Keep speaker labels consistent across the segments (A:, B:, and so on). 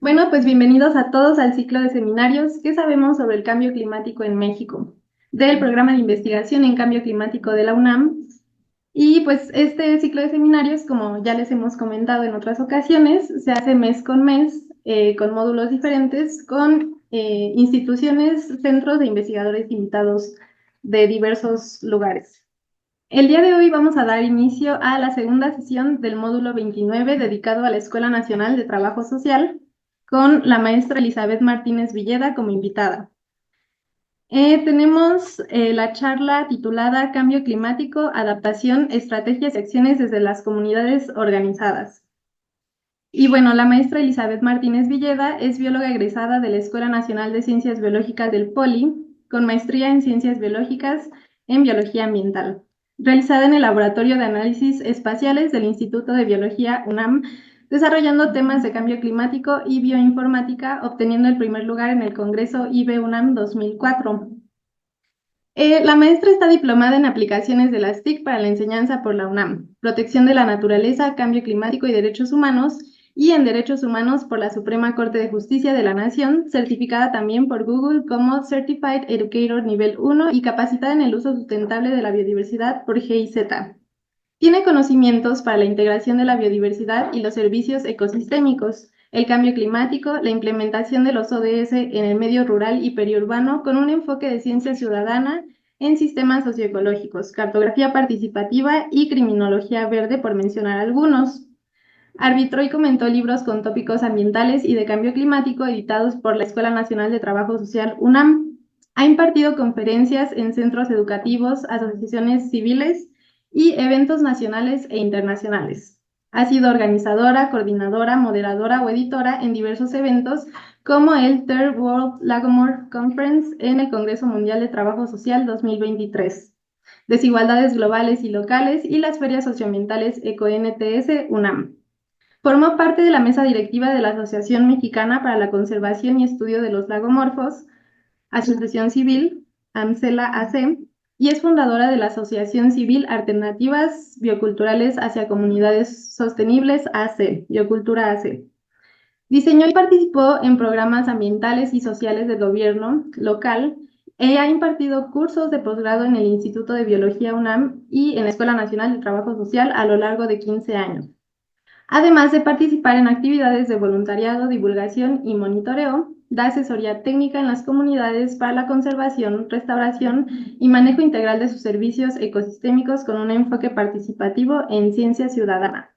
A: Bueno, pues bienvenidos a todos al ciclo de seminarios ¿Qué sabemos sobre el cambio climático en México? Del programa de investigación en cambio climático de la UNAM. Y pues este ciclo de seminarios, como ya les hemos comentado en otras ocasiones, se hace mes con mes, con módulos diferentes, con instituciones, centros de investigadores invitados de diversos lugares. El día de hoy vamos a dar inicio a la segunda sesión del módulo 29 dedicado a la Escuela Nacional de Trabajo Social con la maestra Elizabeth Martínez Villeda como invitada. Tenemos la charla titulada Cambio Climático, Adaptación, Estrategias y Acciones desde las Comunidades Organizadas. Y bueno, la maestra Elizabeth Martínez Villeda es bióloga egresada de la Escuela Nacional de Ciencias Biológicas del POLI, con maestría en Ciencias Biológicas en Biología Ambiental, realizada en el Laboratorio de Análisis Espaciales del Instituto de Biología UNAM, desarrollando temas de cambio climático y bioinformática, obteniendo el primer lugar en el Congreso IBE UNAM 2004. La maestra está diplomada en aplicaciones de las TIC para la enseñanza por la UNAM, protección de la naturaleza, cambio climático y derechos humanos, y en derechos humanos por la Suprema Corte de Justicia de la Nación, certificada también por Google como Certified Educator Nivel 1 y capacitada en el uso sustentable de la biodiversidad por GIZ. Tiene conocimientos para la integración de la biodiversidad y los servicios ecosistémicos, el cambio climático, la implementación de los ODS en el medio rural y periurbano con un enfoque de ciencia ciudadana en sistemas socioecológicos, cartografía participativa y criminología verde, por mencionar algunos. Arbitró y comentó libros con tópicos ambientales y de cambio climático editados por la Escuela Nacional de Trabajo Social UNAM. Ha impartido conferencias en centros educativos, asociaciones civiles y eventos nacionales e internacionales. Ha sido organizadora, coordinadora, moderadora o editora en diversos eventos como el Third World Lagomorph Conference en el Congreso Mundial de Trabajo Social 2023, Desigualdades Globales y Locales y las Ferias Socioambientales EcoNTS UNAM. Formó parte de la mesa directiva de la Asociación Mexicana para la Conservación y Estudio de los Lagomorfos, Asociación Civil, AMCELA AC, y es fundadora de la Asociación Civil Alternativas Bioculturales hacia Comunidades Sostenibles AC, Biocultura AC. Diseñó y participó en programas ambientales y sociales del gobierno local. Ha impartido cursos de posgrado en el Instituto de Biología UNAM y en la Escuela Nacional de Trabajo Social a lo largo de 15 años. Además de participar en actividades de voluntariado, divulgación y monitoreo, da asesoría técnica en las comunidades para la conservación, restauración y manejo integral de sus servicios ecosistémicos con un enfoque participativo en ciencia ciudadana.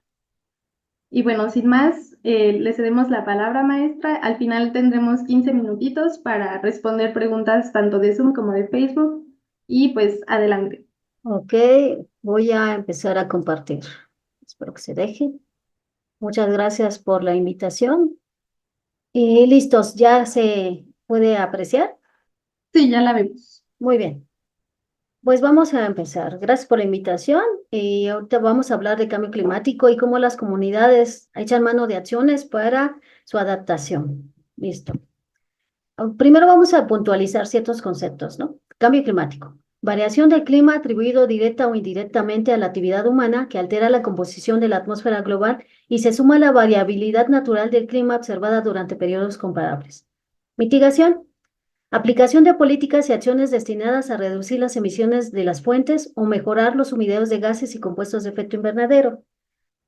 A: Y bueno, sin más, le cedemos la palabra, maestra. Al final tendremos 15 minutitos para responder preguntas tanto de Zoom como de Facebook. Y pues adelante.
B: Ok, voy a empezar a compartir. Espero que se deje. Muchas gracias por la invitación. Y listos, ¿ya se puede apreciar?
A: Sí, ya la vemos.
B: Muy bien. Pues vamos a empezar. Gracias por la invitación. Y ahorita vamos a hablar de cambio climático y cómo las comunidades echan mano de acciones para su adaptación. Listo. Primero vamos a puntualizar ciertos conceptos, ¿no? Cambio climático. Variación del clima atribuido directa o indirectamente a la actividad humana que altera la composición de la atmósfera global y se suma a la variabilidad natural del clima observada durante periodos comparables. Mitigación. Aplicación de políticas y acciones destinadas a reducir las emisiones de las fuentes o mejorar los sumideros de gases y compuestos de efecto invernadero.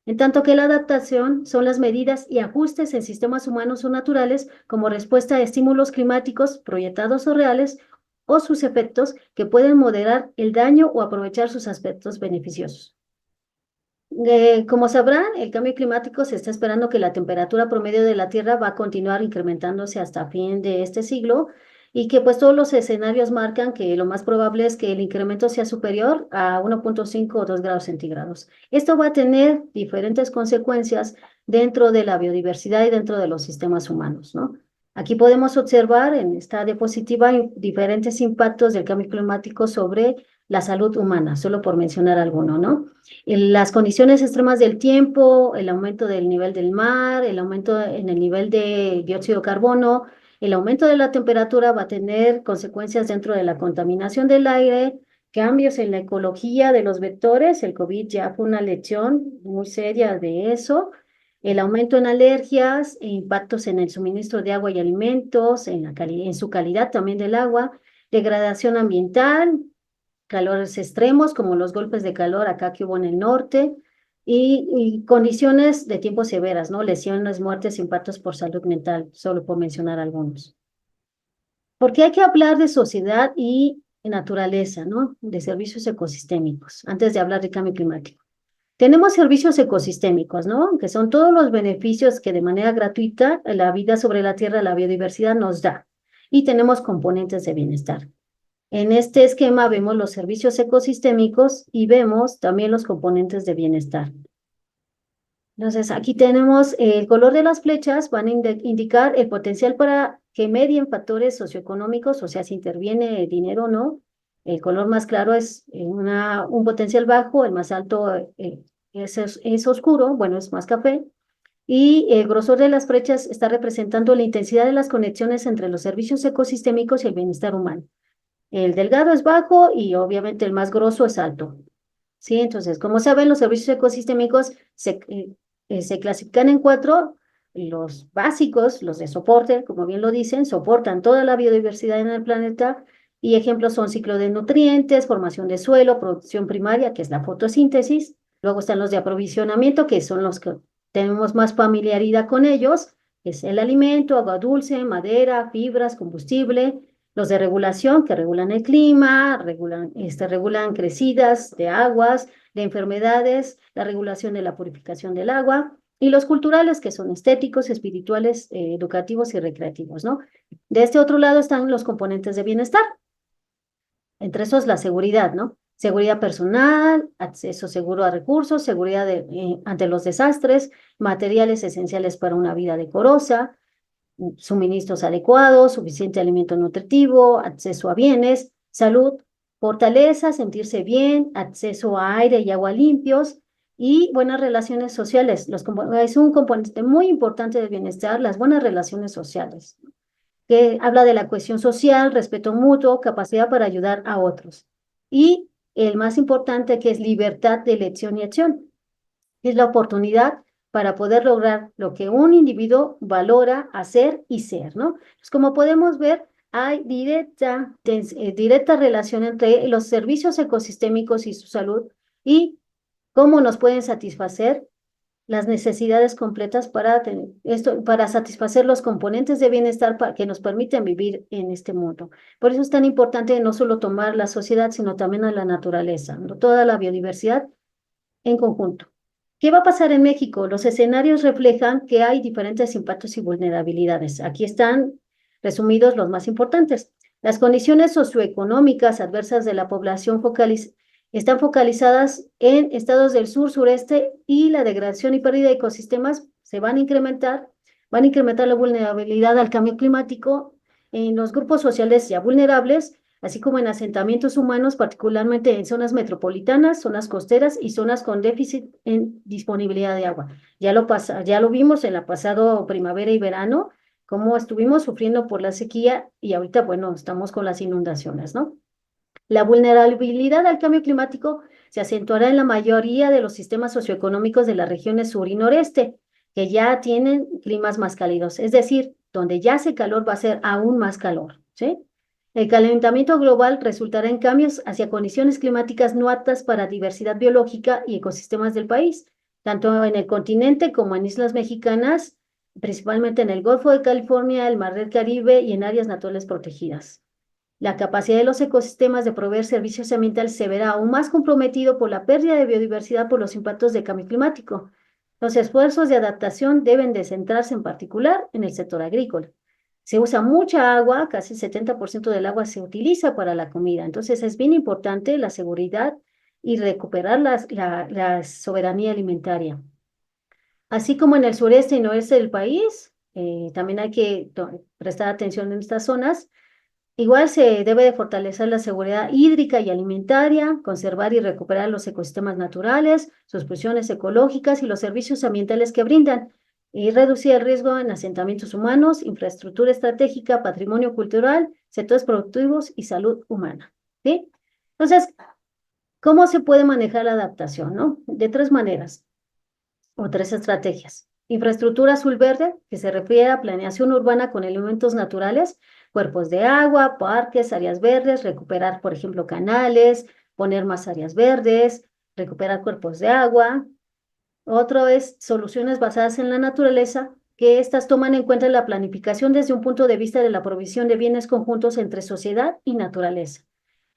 B: En tanto que la adaptación son las medidas y ajustes en sistemas humanos o naturales como respuesta a estímulos climáticos proyectados o reales o sus efectos que pueden moderar el daño o aprovechar sus aspectos beneficiosos. Como sabrán, el cambio climático se está esperando que la temperatura promedio de la Tierra va a continuar incrementándose hasta fin de este siglo y que pues todos los escenarios marcan que lo más probable es que el incremento sea superior a 1,5 o 2 grados centígrados. Esto va a tener diferentes consecuencias dentro de la biodiversidad y dentro de los sistemas humanos, ¿no? Aquí podemos observar en esta diapositiva diferentes impactos del cambio climático sobre la salud humana, solo por mencionar alguno, ¿no? Las condiciones extremas del tiempo, el aumento del nivel del mar, el aumento en el nivel de dióxido de carbono, el aumento de la temperatura va a tener consecuencias dentro de la contaminación del aire, cambios en la ecología de los vectores. El COVID ya fue una lección muy seria de eso. el aumento en alergias e impactos en el suministro de agua y alimentos, en su calidad también del agua, degradación ambiental, calores extremos como los golpes de calor acá que hubo en el norte, y condiciones de tiempo severas, ¿no? Lesiones, muertes, impactos por salud mental, solo por mencionar algunos. Porque hay que hablar de sociedad y naturaleza, ¿no? De servicios ecosistémicos, antes de hablar de cambio climático. Tenemos servicios ecosistémicos, ¿no? Que son todos los beneficios que de manera gratuita la vida sobre la Tierra, la biodiversidad nos da. Y tenemos componentes de bienestar. En este esquema vemos los servicios ecosistémicos y vemos también los componentes de bienestar. Entonces, aquí tenemos el color de las flechas, van a indicar el potencial para que medien factores socioeconómicos, o sea, si interviene dinero o no. El color más claro es un potencial bajo, el más alto es oscuro, bueno, es más café. Y el grosor de las flechas está representando la intensidad de las conexiones entre los servicios ecosistémicos y el bienestar humano. El delgado es bajo y obviamente el más grosso es alto. ¿Sí? Entonces, como saben, los servicios ecosistémicos se clasifican en cuatro. Los básicos, los de soporte, como bien lo dicen, soportan toda la biodiversidad en el planeta y ejemplos son ciclo de nutrientes, formación de suelo, producción primaria, que es la fotosíntesis. Luego están los de aprovisionamiento, que son los que tenemos más familiaridad con ellos, que es el alimento, agua dulce, madera, fibras, combustible. Los de regulación, que regulan el clima, regulan crecidas de aguas, de enfermedades, la regulación de la purificación del agua, y los culturales, que son estéticos, espirituales, educativos y recreativos, ¿no? De este otro lado están los componentes de bienestar, entre esos la seguridad, ¿no? Seguridad personal, acceso seguro a recursos, seguridad ante los desastres, materiales esenciales para una vida decorosa, suministros adecuados, suficiente alimento nutritivo, acceso a bienes, salud, fortaleza, sentirse bien, acceso a aire y agua limpios y buenas relaciones sociales. Es un componente muy importante del bienestar, las buenas relaciones sociales, que habla de la cohesión social, respeto mutuo, capacidad para ayudar a otros. Y el más importante, que es libertad de elección y acción, es la oportunidad para poder lograr lo que un individuo valora hacer y ser, ¿no? Pues como podemos ver, hay directa relación entre los servicios ecosistémicos y su salud y cómo nos pueden satisfacer las necesidades completas para satisfacer los componentes de bienestar que nos permiten vivir en este mundo. Por eso es tan importante no solo tomar la sociedad, sino también a la naturaleza, ¿no? Toda la biodiversidad en conjunto. ¿Qué va a pasar en México? Los escenarios reflejan que hay diferentes impactos y vulnerabilidades. Aquí están resumidos los más importantes. Las condiciones socioeconómicas adversas de la población están focalizadas en estados del sur, sureste, y la degradación y pérdida de ecosistemas se van a incrementar la vulnerabilidad al cambio climático en los grupos sociales ya vulnerables, así como en asentamientos humanos, particularmente en zonas metropolitanas, zonas costeras y zonas con déficit en disponibilidad de agua. Ya lo vimos en la pasada primavera y verano, cómo estuvimos sufriendo por la sequía y ahorita, bueno, estamos con las inundaciones, ¿no? La vulnerabilidad al cambio climático se acentuará en la mayoría de los sistemas socioeconómicos de las regiones sur y noreste, que ya tienen climas más cálidos, es decir, donde ya hace calor va a ser aún más calor, ¿sí? El calentamiento global resultará en cambios hacia condiciones climáticas no aptas para diversidad biológica y ecosistemas del país, tanto en el continente como en islas mexicanas, principalmente en el Golfo de California, el Mar del Caribe y en áreas naturales protegidas. La capacidad de los ecosistemas de proveer servicios ambientales se verá aún más comprometido por la pérdida de biodiversidad por los impactos del cambio climático. Los esfuerzos de adaptación deben de centrarse en particular en el sector agrícola. Se usa mucha agua, casi el 70% del agua se utiliza para la comida. Entonces es bien importante la seguridad y recuperar la soberanía alimentaria. Así como en el sureste y noreste del país, también hay que prestar atención en estas zonas. Igual se debe de fortalecer la seguridad hídrica y alimentaria, conservar y recuperar los ecosistemas naturales, sus funciones ecológicas y los servicios ambientales que brindan, y reducir el riesgo en asentamientos humanos, infraestructura estratégica, patrimonio cultural, sectores productivos y salud humana, ¿sí? Entonces, ¿cómo se puede manejar la adaptación, no? De tres maneras o tres estrategias. Infraestructura azul-verde, que se refiere a planeación urbana con elementos naturales, cuerpos de agua, parques, áreas verdes, recuperar, por ejemplo, canales, poner más áreas verdes, recuperar cuerpos de agua. Otro es soluciones basadas en la naturaleza, que estas toman en cuenta la planificación desde un punto de vista de la provisión de bienes conjuntos entre sociedad y naturaleza.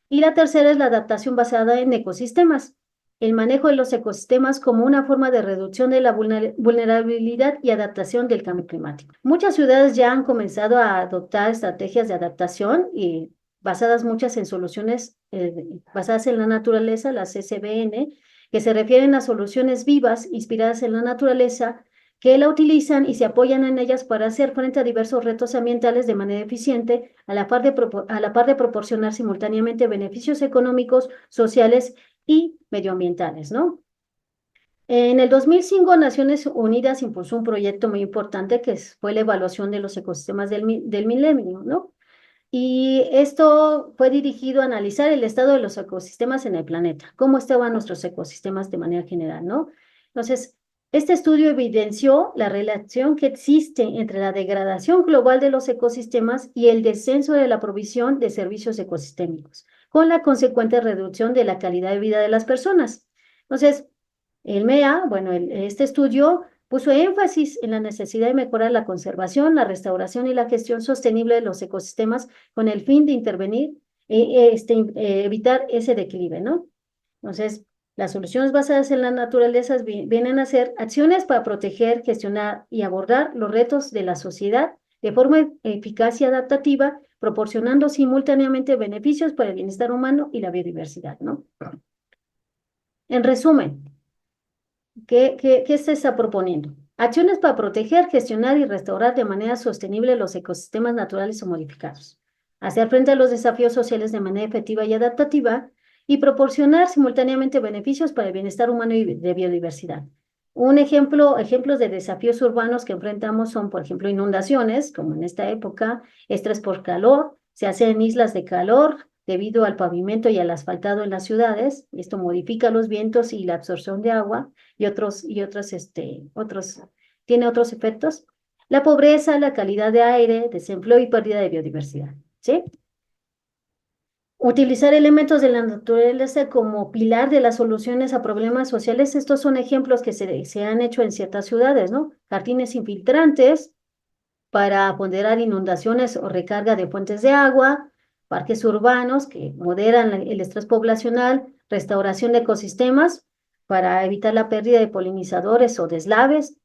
B: Y la tercera es la adaptación basada en ecosistemas, el manejo de los ecosistemas como una forma de reducción de la vulnerabilidad y adaptación del cambio climático. Muchas ciudades ya han comenzado a adoptar estrategias de adaptación y basadas muchas en soluciones basadas en la naturaleza, las SBN, que se refieren a soluciones vivas inspiradas en la naturaleza, que la utilizan y se apoyan en ellas para hacer frente a diversos retos ambientales de manera eficiente, a la par de proporcionar simultáneamente beneficios económicos, sociales y medioambientales, ¿no? En el 2005, Naciones Unidas impulsó un proyecto muy importante que fue la evaluación de los ecosistemas del milenio, ¿no? Y esto fue dirigido a analizar el estado de los ecosistemas en el planeta, cómo estaban nuestros ecosistemas de manera general, ¿no? Entonces, este estudio evidenció la relación que existe entre la degradación global de los ecosistemas y el descenso de la provisión de servicios ecosistémicos, con la consecuente reducción de la calidad de vida de las personas. Entonces, el MEA, bueno, este estudio puso énfasis en la necesidad de mejorar la conservación, la restauración y la gestión sostenible de los ecosistemas con el fin de intervenir e evitar ese declive, ¿no? Entonces, las soluciones basadas en la naturaleza vienen a ser acciones para proteger, gestionar y abordar los retos de la sociedad de forma eficaz y adaptativa, proporcionando simultáneamente beneficios para el bienestar humano y la biodiversidad, ¿no? En resumen, ¿qué se está proponiendo? Acciones para proteger, gestionar y restaurar de manera sostenible los ecosistemas naturales o modificados. Hacer frente a los desafíos sociales de manera efectiva y adaptativa y proporcionar simultáneamente beneficios para el bienestar humano y de biodiversidad. Ejemplos de desafíos urbanos que enfrentamos son, por ejemplo, inundaciones, como en esta época, estrés por calor, se hacen islas de calor, debido al pavimento y al asfaltado en las ciudades. Esto modifica los vientos y la absorción de agua tiene otros efectos. La pobreza, la calidad de aire, desempleo y pérdida de biodiversidad, ¿sí? Utilizar elementos de la naturaleza como pilar de las soluciones a problemas sociales. Estos son ejemplos que se han hecho en ciertas ciudades, ¿no? Jardines infiltrantes para ponderar inundaciones o recarga de fuentes de agua, parques urbanos que moderan el estrés poblacional, restauración de ecosistemas para evitar la pérdida de polinizadores o deslaves,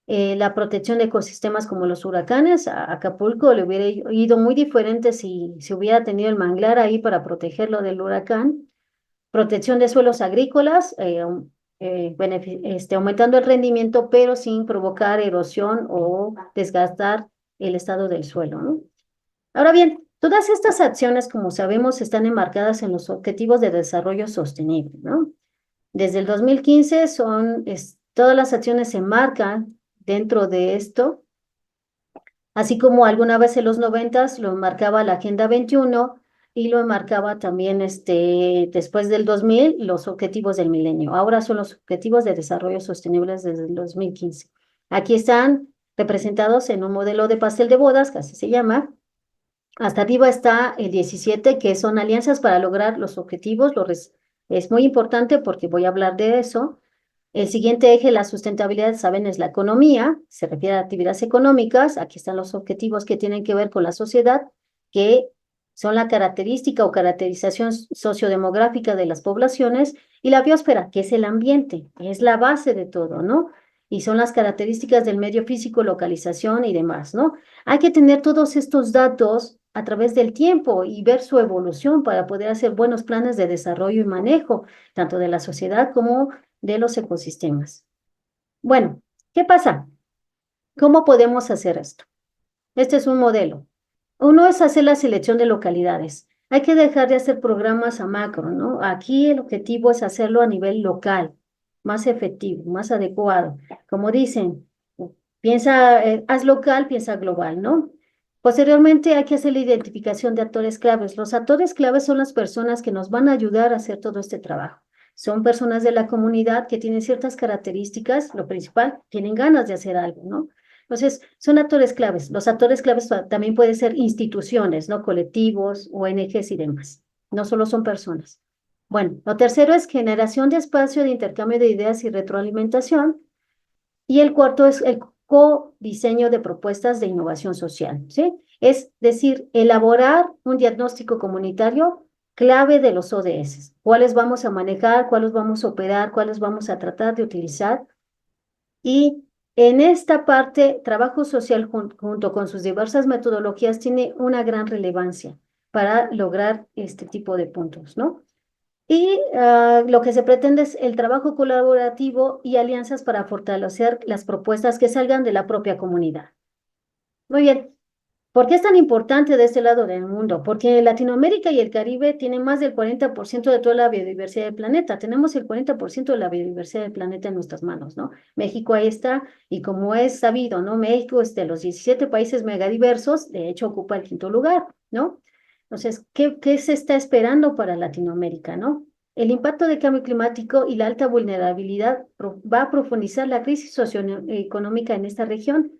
B: la protección de ecosistemas como los huracanes. A Acapulco le hubiera ido muy diferente si se hubiera tenido el manglar ahí para protegerlo del huracán. Protección de suelos agrícolas, aumentando el rendimiento, pero sin provocar erosión o desgastar el estado del suelo, ¿no? Ahora bien, todas estas acciones, como sabemos, están enmarcadas en los Objetivos de Desarrollo Sostenible, ¿no? Desde el 2015 todas las acciones se enmarcan dentro de esto, así como alguna vez en los 90 lo enmarcaba la Agenda 21 y lo enmarcaba también después del 2000 los Objetivos del Milenio. Ahora son los Objetivos de Desarrollo Sostenible desde el 2015. Aquí están representados en un modelo de pastel de bodas, que así se llama. Hasta arriba está el 17, que son alianzas para lograr los objetivos. Es muy importante porque voy a hablar de eso. El siguiente eje, la sustentabilidad, saben, es la economía, se refiere a actividades económicas. Aquí están los objetivos que tienen que ver con la sociedad, que son la característica o caracterización sociodemográfica de las poblaciones, y la biosfera, que es el ambiente, es la base de todo, ¿no? Y son las características del medio físico, localización y demás, ¿no? Hay que tener todos estos datos a través del tiempo y ver su evolución para poder hacer buenos planes de desarrollo y manejo, tanto de la sociedad como de los ecosistemas. Bueno, ¿qué pasa? ¿Cómo podemos hacer esto? Este es un modelo. Uno es hacer la selección de localidades. Hay que dejar de hacer programas a macro, ¿no? Aquí el objetivo es hacerlo a nivel local, más efectivo, más adecuado. Como dicen, haz local, piensa global, ¿no? Posteriormente hay que hacer la identificación de actores claves. Los actores claves son las personas que nos van a ayudar a hacer todo este trabajo. son personas de la comunidad que tienen ciertas características, lo principal, tienen ganas de hacer algo, ¿no? Entonces, son actores claves. Los actores claves también pueden ser instituciones, ¿no? Colectivos, ONGs y demás. No solo son personas. Bueno, lo tercero es generación de espacio de intercambio de ideas y retroalimentación. Y el cuarto es el co-diseño de propuestas de innovación social, ¿sí? Es decir, elaborar un diagnóstico comunitario clave de los ODS. ¿Cuáles vamos a manejar? ¿Cuáles vamos a operar? ¿Cuáles vamos a tratar de utilizar? Y en esta parte, trabajo social junto con sus diversas metodologías tiene una gran relevancia para lograr este tipo de puntos, ¿no? Y lo que se pretende es el trabajo colaborativo y alianzas para fortalecer las propuestas que salgan de la propia comunidad. Muy bien. ¿Por qué es tan importante de este lado del mundo? Porque Latinoamérica y el Caribe tienen más del 40% de toda la biodiversidad del planeta. Tenemos el 40% de la biodiversidad del planeta en nuestras manos, ¿no? México ahí está, y como es sabido, ¿no? México es de los 17 países megadiversos, de hecho ocupa el quinto lugar, ¿no? Entonces, ¿qué se está esperando para Latinoamérica, ¿no? El impacto del cambio climático y la alta vulnerabilidad va a profundizar la crisis socioeconómica en esta región,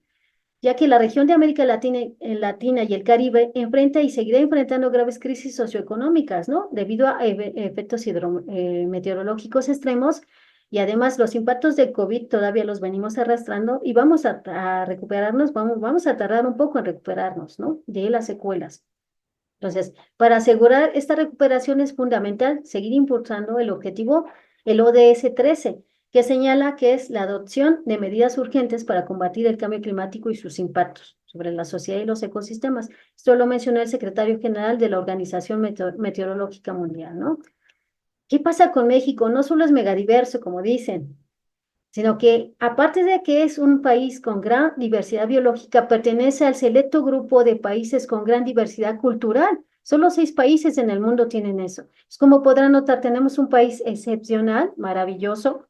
B: ya que la región de América Latina y el Caribe enfrenta y seguirá enfrentando graves crisis socioeconómicas, ¿no? Debido a efectos meteorológicos extremos, y además los impactos del COVID todavía los venimos arrastrando y vamos a recuperarnos, vamos a tardar un poco en recuperarnos, ¿no? De las secuelas. Entonces, para asegurar esta recuperación es fundamental seguir impulsando el objetivo, el ODS 13, que señala que es la adopción de medidas urgentes para combatir el cambio climático y sus impactos sobre la sociedad y los ecosistemas. Esto lo mencionó el secretario general de la Organización Meteorológica Mundial, ¿no? ¿Qué pasa con México? No solo es megadiverso, como dicen, sino que aparte de que es un país con gran diversidad biológica, pertenece al selecto grupo de países con gran diversidad cultural. Solo 6 países en el mundo tienen eso. Es como podrán notar, tenemos un país excepcional, maravilloso,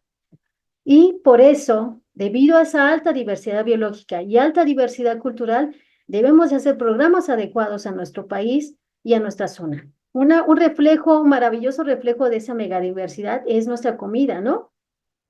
B: y por eso, debido a esa alta diversidad biológica y alta diversidad cultural, debemos de hacer programas adecuados a nuestro país y a nuestra zona. Un reflejo, un maravilloso reflejo de esa megadiversidad es nuestra comida, ¿no?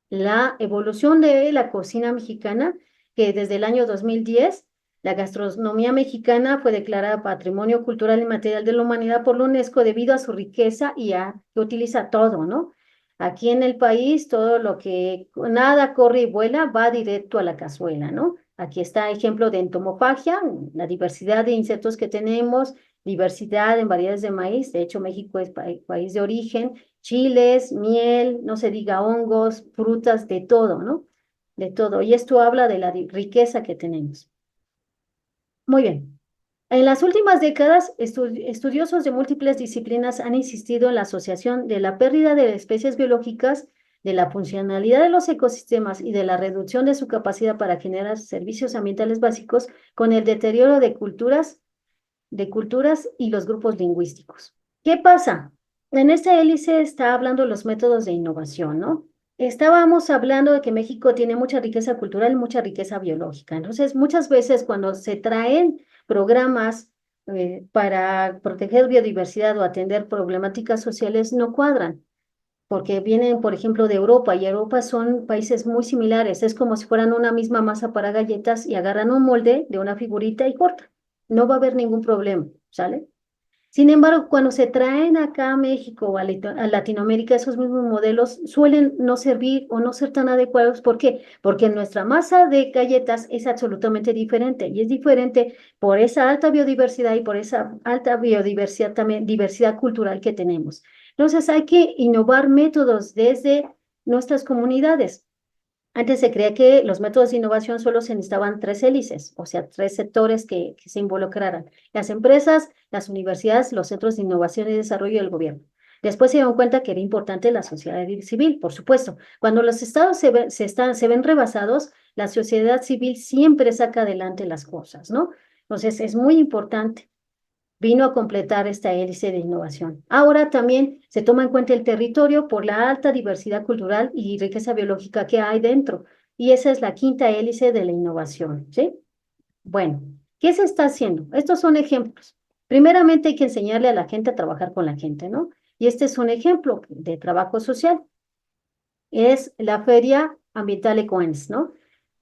B: La evolución de la cocina mexicana, que desde el año 2010, la gastronomía mexicana fue declarada Patrimonio Cultural y Material de la Humanidad por la UNESCO debido a su riqueza y a que utiliza todo, ¿no? Aquí en el país, todo lo que nada corre y vuela va directo a la cazuela, ¿no? Aquí está ejemplo de entomofagia, la diversidad de insectos que tenemos, diversidad en variedades de maíz. De hecho, México es país de origen, chiles, miel, no se diga hongos, frutas, de todo, ¿no? De todo. Y esto habla de la riqueza que tenemos. Muy bien. En las últimas décadas, estudiosos de múltiples disciplinas han insistido en la asociación de la pérdida de especies biológicas, de la funcionalidad de los ecosistemas y de la reducción de su capacidad para generar servicios ambientales básicos con el deterioro de culturas y los grupos lingüísticos. ¿Qué pasa? En esta hélice está hablando de los métodos de innovación, ¿no? Estábamos hablando de que México tiene mucha riqueza cultural y mucha riqueza biológica. Entonces, muchas veces cuando se traen programas para proteger biodiversidad o atender problemáticas sociales, no cuadran, porque vienen, por ejemplo, de Europa, y Europa son países muy similares. Es como si fueran una misma masa para galletas y agarran un molde de una figurita y cortan. No va a haber ningún problema, ¿sale? Sin embargo, cuando se traen acá a México o a Latinoamérica, esos mismos modelos suelen no servir o no ser tan adecuados. ¿Por qué? Porque nuestra masa de galletas es absolutamente diferente, y es diferente por esa alta biodiversidad y por esa alta biodiversidad también, diversidad cultural que tenemos. Entonces hay que innovar métodos desde nuestras comunidades. Antes se creía que los métodos de innovación solo se necesitaban 3 hélices, o sea, 3 sectores que se involucraran: las empresas, las universidades, los centros de innovación y desarrollo del gobierno. Después se dieron cuenta que era importante la sociedad civil, por supuesto. Cuando los estados se ven rebasados, la sociedad civil siempre saca adelante las cosas, ¿no? Entonces, es muy importante. Vino a completar esta hélice de innovación. Ahora también se toma en cuenta el territorio por la alta diversidad cultural y riqueza biológica que hay dentro. Y esa es la quinta hélice de la innovación, ¿sí? Bueno, ¿qué se está haciendo? Estos son ejemplos. Primeramente hay que enseñarle a la gente a trabajar con la gente, ¿no? Y este es un ejemplo de trabajo social. es la Feria Ambiental Ecoens, ¿no?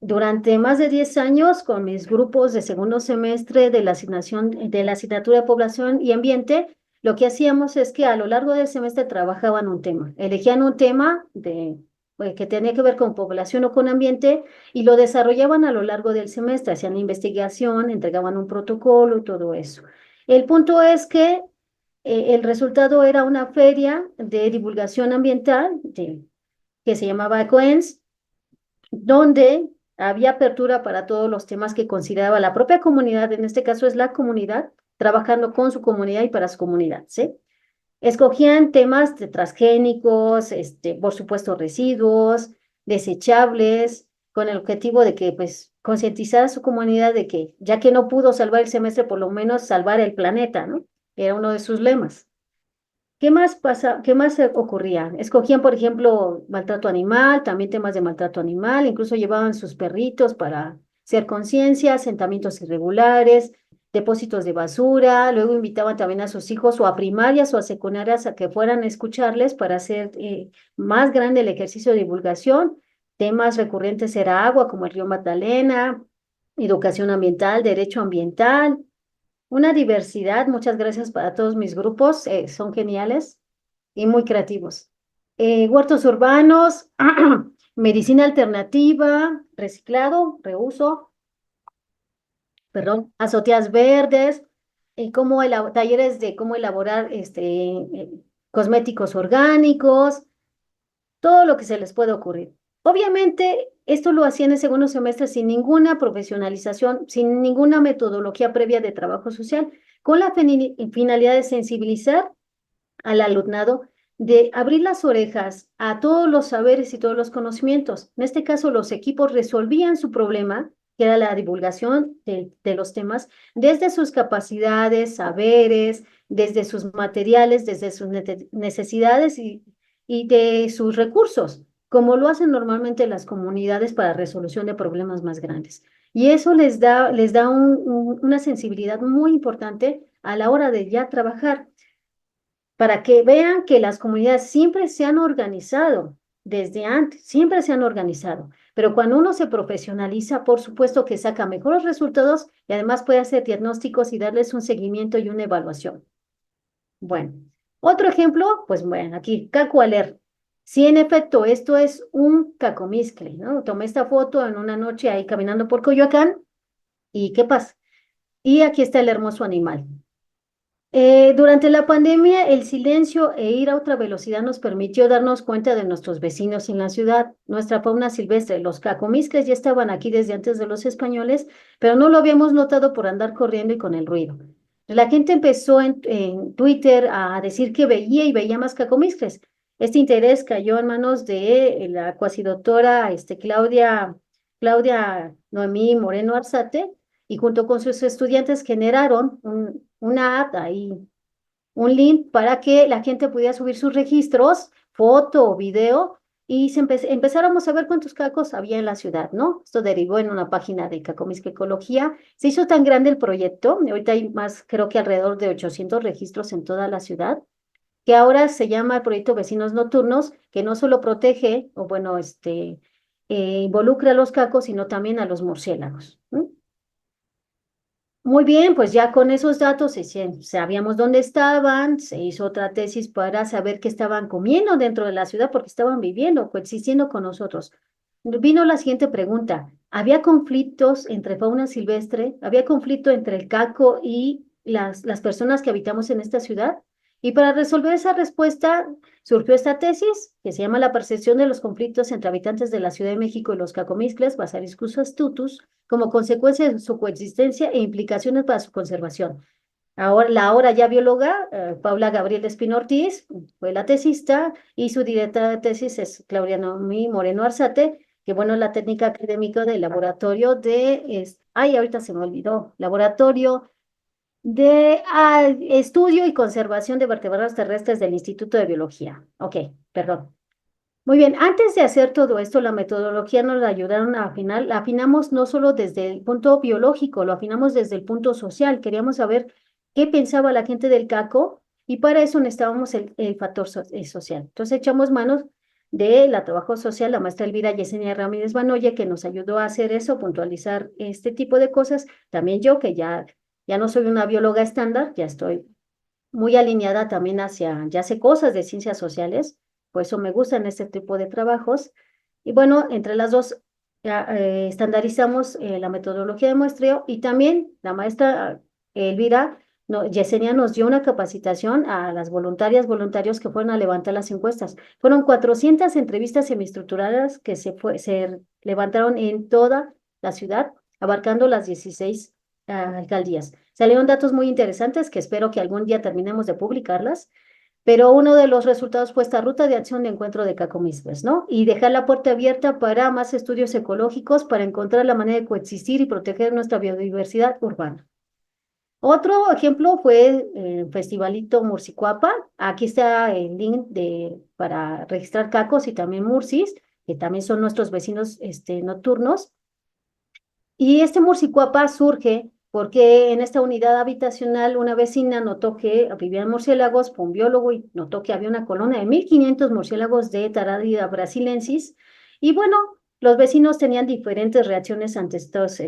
B: Durante más de 10 años, con mis grupos de segundo semestre de la de la asignatura de Población y Ambiente, lo que hacíamos es que a lo largo del semestre trabajaban un tema. Elegían un tema que tenía que ver con población o con ambiente y lo desarrollaban a lo largo del semestre. Hacían investigación, entregaban un protocolo y todo eso. El punto es que el resultado era una feria de divulgación ambiental que se llamaba Ecoens, donde había apertura para todos los temas que consideraba la propia comunidad, en este caso es la comunidad, trabajando con su comunidad y para su comunidad, ¿sí? Escogían temas de transgénicos, por supuesto residuos, desechables, con el objetivo de que, pues, concientizar a su comunidad de que, ya que no pudo salvar el semestre, por lo menos salvar el planeta, ¿no? Era uno de sus lemas. ¿Qué más pasa? ¿Qué más ocurría? Escogían, por ejemplo, maltrato animal, también temas de maltrato animal, incluso llevaban sus perritos para hacer conciencia, asentamientos irregulares, depósitos de basura, luego invitaban también a sus hijos o a primarias o a secundarias a que fueran a escucharles para hacer más grande el ejercicio de divulgación. Temas recurrentes era agua, como el río Magdalena, educación ambiental, derecho ambiental, una diversidad. Muchas gracias para todos mis grupos, son geniales y muy creativos. Huertos urbanos, medicina alternativa, reciclado, reuso, perdón, azoteas verdes, talleres de cómo elaborar cosméticos orgánicos, todo lo que se les puede ocurrir. Obviamente, esto lo hacían en segundo semestre sin ninguna profesionalización, sin ninguna metodología previa de trabajo social, con la finalidad de sensibilizar al alumnado, de abrir las orejas a todos los saberes y todos los conocimientos. En este caso, los equipos resolvían su problema, que era la divulgación de los temas, desde sus capacidades, saberes, desde sus materiales, desde sus necesidades y de sus recursos, como lo hacen normalmente las comunidades para resolución de problemas más grandes. Y eso les da una sensibilidad muy importante a la hora de ya trabajar, para que vean que las comunidades siempre se han organizado desde antes, siempre se han organizado, pero cuando uno se profesionaliza, por supuesto que saca mejores resultados y además puede hacer diagnósticos y darles un seguimiento y una evaluación. Bueno, otro ejemplo, pues bueno, aquí, Cacualer. Sí, en efecto, esto es un cacomiscle, ¿no? Tomé esta foto en una noche ahí caminando por Coyoacán y ¿qué pasa? Y aquí está el hermoso animal. Durante la pandemia, el silencio e ir a otra velocidad nos permitió darnos cuenta de nuestros vecinos en la ciudad. Nuestra fauna silvestre, los cacomiscles ya estaban aquí desde antes de los españoles, pero no lo habíamos notado por andar corriendo y con el ruido. La gente empezó en Twitter a decir que veía y veía más cacomiscles. Este interés cayó en manos de la cuasidoctora Claudia Noemí Moreno Arzate, y junto con sus estudiantes generaron una app ahí, un link para que la gente pudiera subir sus registros, foto o video, y empezáramos a ver cuántos cacos había en la ciudad, ¿no? Esto derivó en una página de Cacomisque Ecología. Se hizo tan grande el proyecto, ahorita hay más, creo que alrededor de 800 registros en toda la ciudad, que ahora se llama el proyecto Vecinos Nocturnos, que no solo protege, o bueno, involucra a los cacos, sino también a los murciélagos. Muy bien, pues ya con esos datos sabíamos dónde estaban, se hizo otra tesis para saber qué estaban comiendo dentro de la ciudad porque estaban viviendo, coexistiendo con nosotros. Vino la siguiente pregunta: ¿había conflictos entre fauna silvestre? ¿Había conflicto entre el caco y las personas que habitamos en esta ciudad? Y para resolver esa respuesta surgió esta tesis que se llama La percepción de los conflictos entre habitantes de la Ciudad de México y los cacomixcles, Basariscus astutus, como consecuencia de su coexistencia e implicaciones para su conservación. Ahora, la ahora ya bióloga, Paula Gabriel Espino Ortiz, fue la tesista, y su directora de tesis es Claudia Noemí Moreno Arzate, que bueno, la técnica académica del laboratorio ay, ahorita se me olvidó, laboratorio de estudio y conservación de vertebrados terrestres del Instituto de Biología. Ok, perdón. Muy bien, antes de hacer todo esto, la metodología nos la ayudaron a afinar, la afinamos no solo desde el punto biológico, lo afinamos desde el punto social. Queríamos saber qué pensaba la gente del caco y para eso necesitábamos el factor social. Entonces echamos manos de la trabajo social, la maestra Elvira Yesenia Ramírez Banoye, que nos ayudó a hacer eso, puntualizar este tipo de cosas. También yo, que ya no soy una bióloga estándar, ya estoy muy alineada también ya sé cosas de ciencias sociales, por eso me gustan este tipo de trabajos. Y bueno, entre las dos estandarizamos la metodología de muestreo y también la maestra Elvira Yesenia nos dio una capacitación a las voluntarias, voluntarios que fueron a levantar las encuestas. Fueron 400 entrevistas semiestructuradas que se levantaron en toda la ciudad, abarcando las 16 alcaldías. Salieron datos muy interesantes que espero que algún día terminemos de publicarlas, pero uno de los resultados fue esta ruta de acción de encuentro de cacomistres, ¿no? Y dejar la puerta abierta para más estudios ecológicos para encontrar la manera de coexistir y proteger nuestra biodiversidad urbana. Otro ejemplo fue el Festivalito Murcicuapa. Aquí está el link para registrar cacos y también murcis, que también son nuestros vecinos nocturnos. Y este Murcicuapa surge porque en esta unidad habitacional una vecina notó que vivían murciélagos, fue un biólogo y notó que había una colonia de 1.500 murciélagos de Taradida brasilensis. Y bueno, los vecinos tenían diferentes reacciones ante estos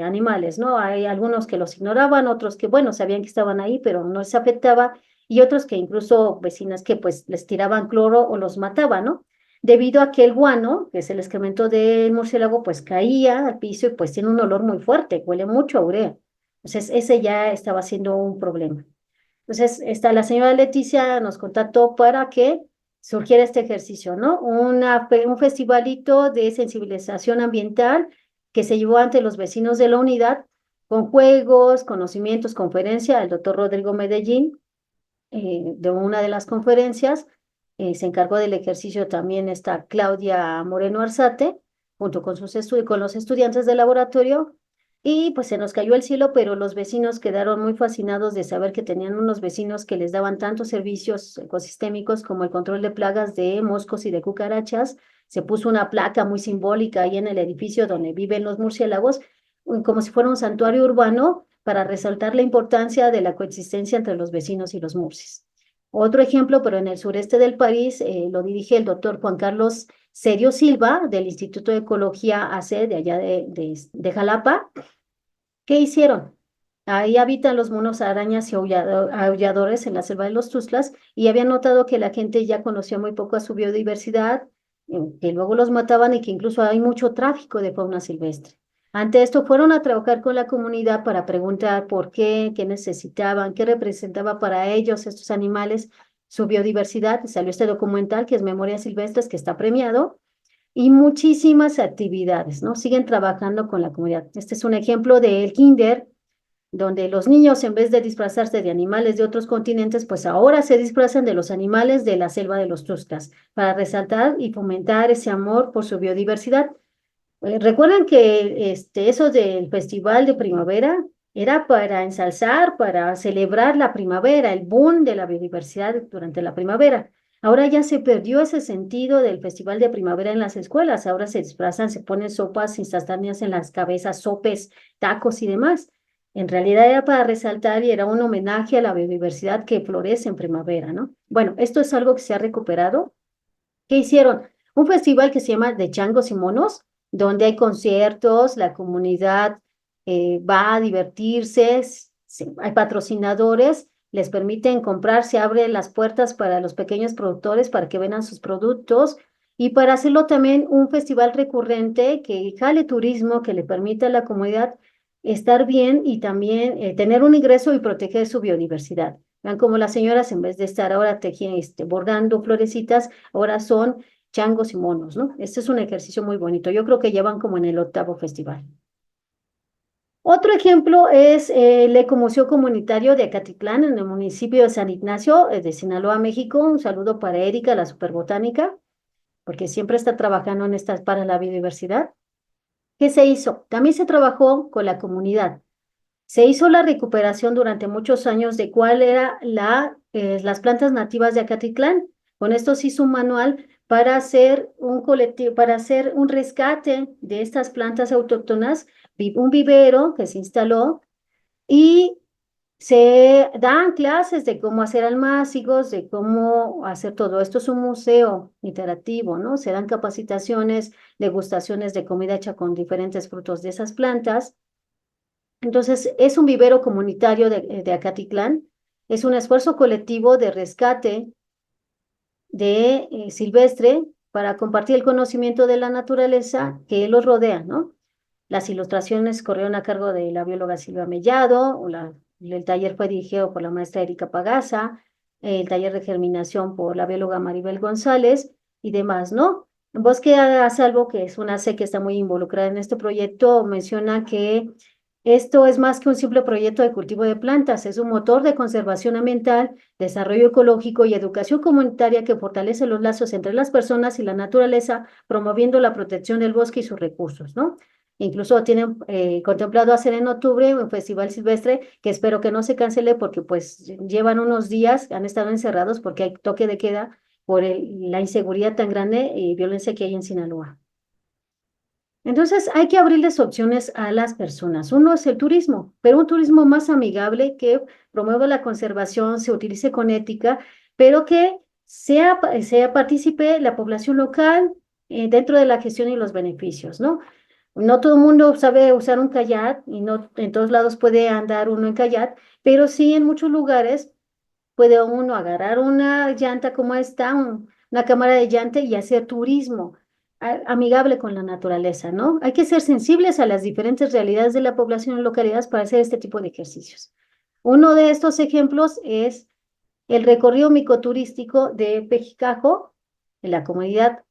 B: animales, ¿no? Hay algunos que los ignoraban, otros que, bueno, sabían que estaban ahí, pero no les afectaba, y otros que incluso vecinas que pues les tiraban cloro o los mataban, ¿no? Debido a que el guano, que es el excremento del murciélago, pues caía al piso y pues tiene un olor muy fuerte, huele mucho a urea. Entonces, ese ya estaba siendo un problema. Entonces, la señora Leticia nos contactó para que surgiera este ejercicio, ¿no? Un festivalito de sensibilización ambiental que se llevó ante los vecinos de la unidad con juegos, conocimientos, conferencia, el doctor Rodrigo Medellín, de una de las conferencias. Se encargó del ejercicio también está Claudia Moreno Arzate, junto con con los estudiantes del laboratorio, y pues se nos cayó el cielo, pero los vecinos quedaron muy fascinados de saber que tenían unos vecinos que les daban tantos servicios ecosistémicos como el control de plagas de moscos y de cucarachas. Se puso una placa muy simbólica ahí en el edificio donde viven los murciélagos, como si fuera un santuario urbano para resaltar la importancia de la coexistencia entre los vecinos y los murcis. Otro ejemplo, pero en el sureste del país, lo dirige el doctor Juan Carlos Serio Silva, del Instituto de Ecología AC de allá de Jalapa. ¿Qué hicieron? Ahí habitan los monos arañas y aulladores en la selva de los Tuzlas y habían notado que la gente ya conocía muy poco a su biodiversidad, que luego los mataban y que incluso hay mucho tráfico de fauna silvestre. Ante esto fueron a trabajar con la comunidad para preguntar por qué necesitaban, qué representaba para ellos estos animales, su biodiversidad. Salió este documental que es Memorias Silvestres, que está premiado, y muchísimas actividades, ¿no? Siguen trabajando con la comunidad. Este es un ejemplo del kinder, donde los niños, en vez de disfrazarse de animales de otros continentes, pues ahora se disfrazan de los animales de la selva de los Tuzcas, para resaltar y fomentar ese amor por su biodiversidad. Recuerden que eso del festival de primavera era para ensalzar, para celebrar la primavera, el boom de la biodiversidad durante la primavera. Ahora ya se perdió ese sentido del festival de primavera en las escuelas. Ahora se disfrazan, se ponen sopas instantáneas en las cabezas, sopes, tacos y demás. En realidad era para resaltar y era un homenaje a la biodiversidad que florece en primavera, ¿no? Bueno, esto es algo que se ha recuperado. ¿Qué hicieron? Un festival que se llama De Changos y Monos, donde hay conciertos, la comunidad va a divertirse, hay patrocinadores, les permiten comprar, se abren las puertas para los pequeños productores para que vendan sus productos y para hacerlo también un festival recurrente que jale turismo, que le permita a la comunidad estar bien y también tener un ingreso y proteger su biodiversidad. Vean como las señoras, en vez de estar ahora tejiendo, bordando florecitas, ahora son changos y monos, ¿no? Este es un ejercicio muy bonito. Yo creo que llevan como en el 8º festival. Otro ejemplo es el Ecomuseo Comunitario de Acatitlán, en el municipio de San Ignacio, de Sinaloa, México. Un saludo para Erika, la superbotánica, porque siempre está trabajando en estas para la biodiversidad. ¿Qué se hizo? También se trabajó con la comunidad. Se hizo la recuperación durante muchos años de cuál era las plantas nativas de Acatitlán. Con esto se hizo un manual para hacer un colectivo, para hacer un rescate de estas plantas autóctonas, un vivero que se instaló y Se dan clases de cómo hacer almácigos, de cómo hacer todo esto. Es un museo interactivo, ¿no? Se dan capacitaciones, degustaciones de comida hecha con diferentes frutos de esas plantas. Entonces, es un vivero comunitario de Acatitlán. Es un esfuerzo colectivo de rescate de silvestre para compartir el conocimiento de la naturaleza que los rodea, ¿no? Las ilustraciones corrieron a cargo de la bióloga Silvia Mellado, el taller fue dirigido por la maestra Erika Pagaza, el taller de germinación por la bióloga Maribel González y demás, ¿no? Bosque a Salvo, que es una C que está muy involucrada en este proyecto, menciona que esto es más que un simple proyecto de cultivo de plantas, es un motor de conservación ambiental, desarrollo ecológico y educación comunitaria que fortalece los lazos entre las personas y la naturaleza, promoviendo la protección del bosque y sus recursos, ¿no? Incluso tienen contemplado hacer en octubre un festival silvestre que espero que no se cancele porque pues llevan unos días, han estado encerrados porque hay toque de queda por la inseguridad tan grande y violencia que hay en Sinaloa. Entonces hay que abrirles opciones a las personas. Uno es el turismo, pero un turismo más amigable que promueva la conservación, se utilice con ética, pero que sea partícipe la población local dentro de la gestión y los beneficios, ¿no? No todo el mundo sabe usar un kayak y no en todos lados puede andar uno en kayak, pero sí en muchos lugares puede uno agarrar una llanta como esta, una cámara de llanta y hacer turismo amigable con la naturaleza, ¿no? Hay que ser sensibles a las diferentes realidades de la población en localidades para hacer este tipo de ejercicios. Uno de estos ejemplos es el recorrido micoturístico de Pejicajo, en la comunidad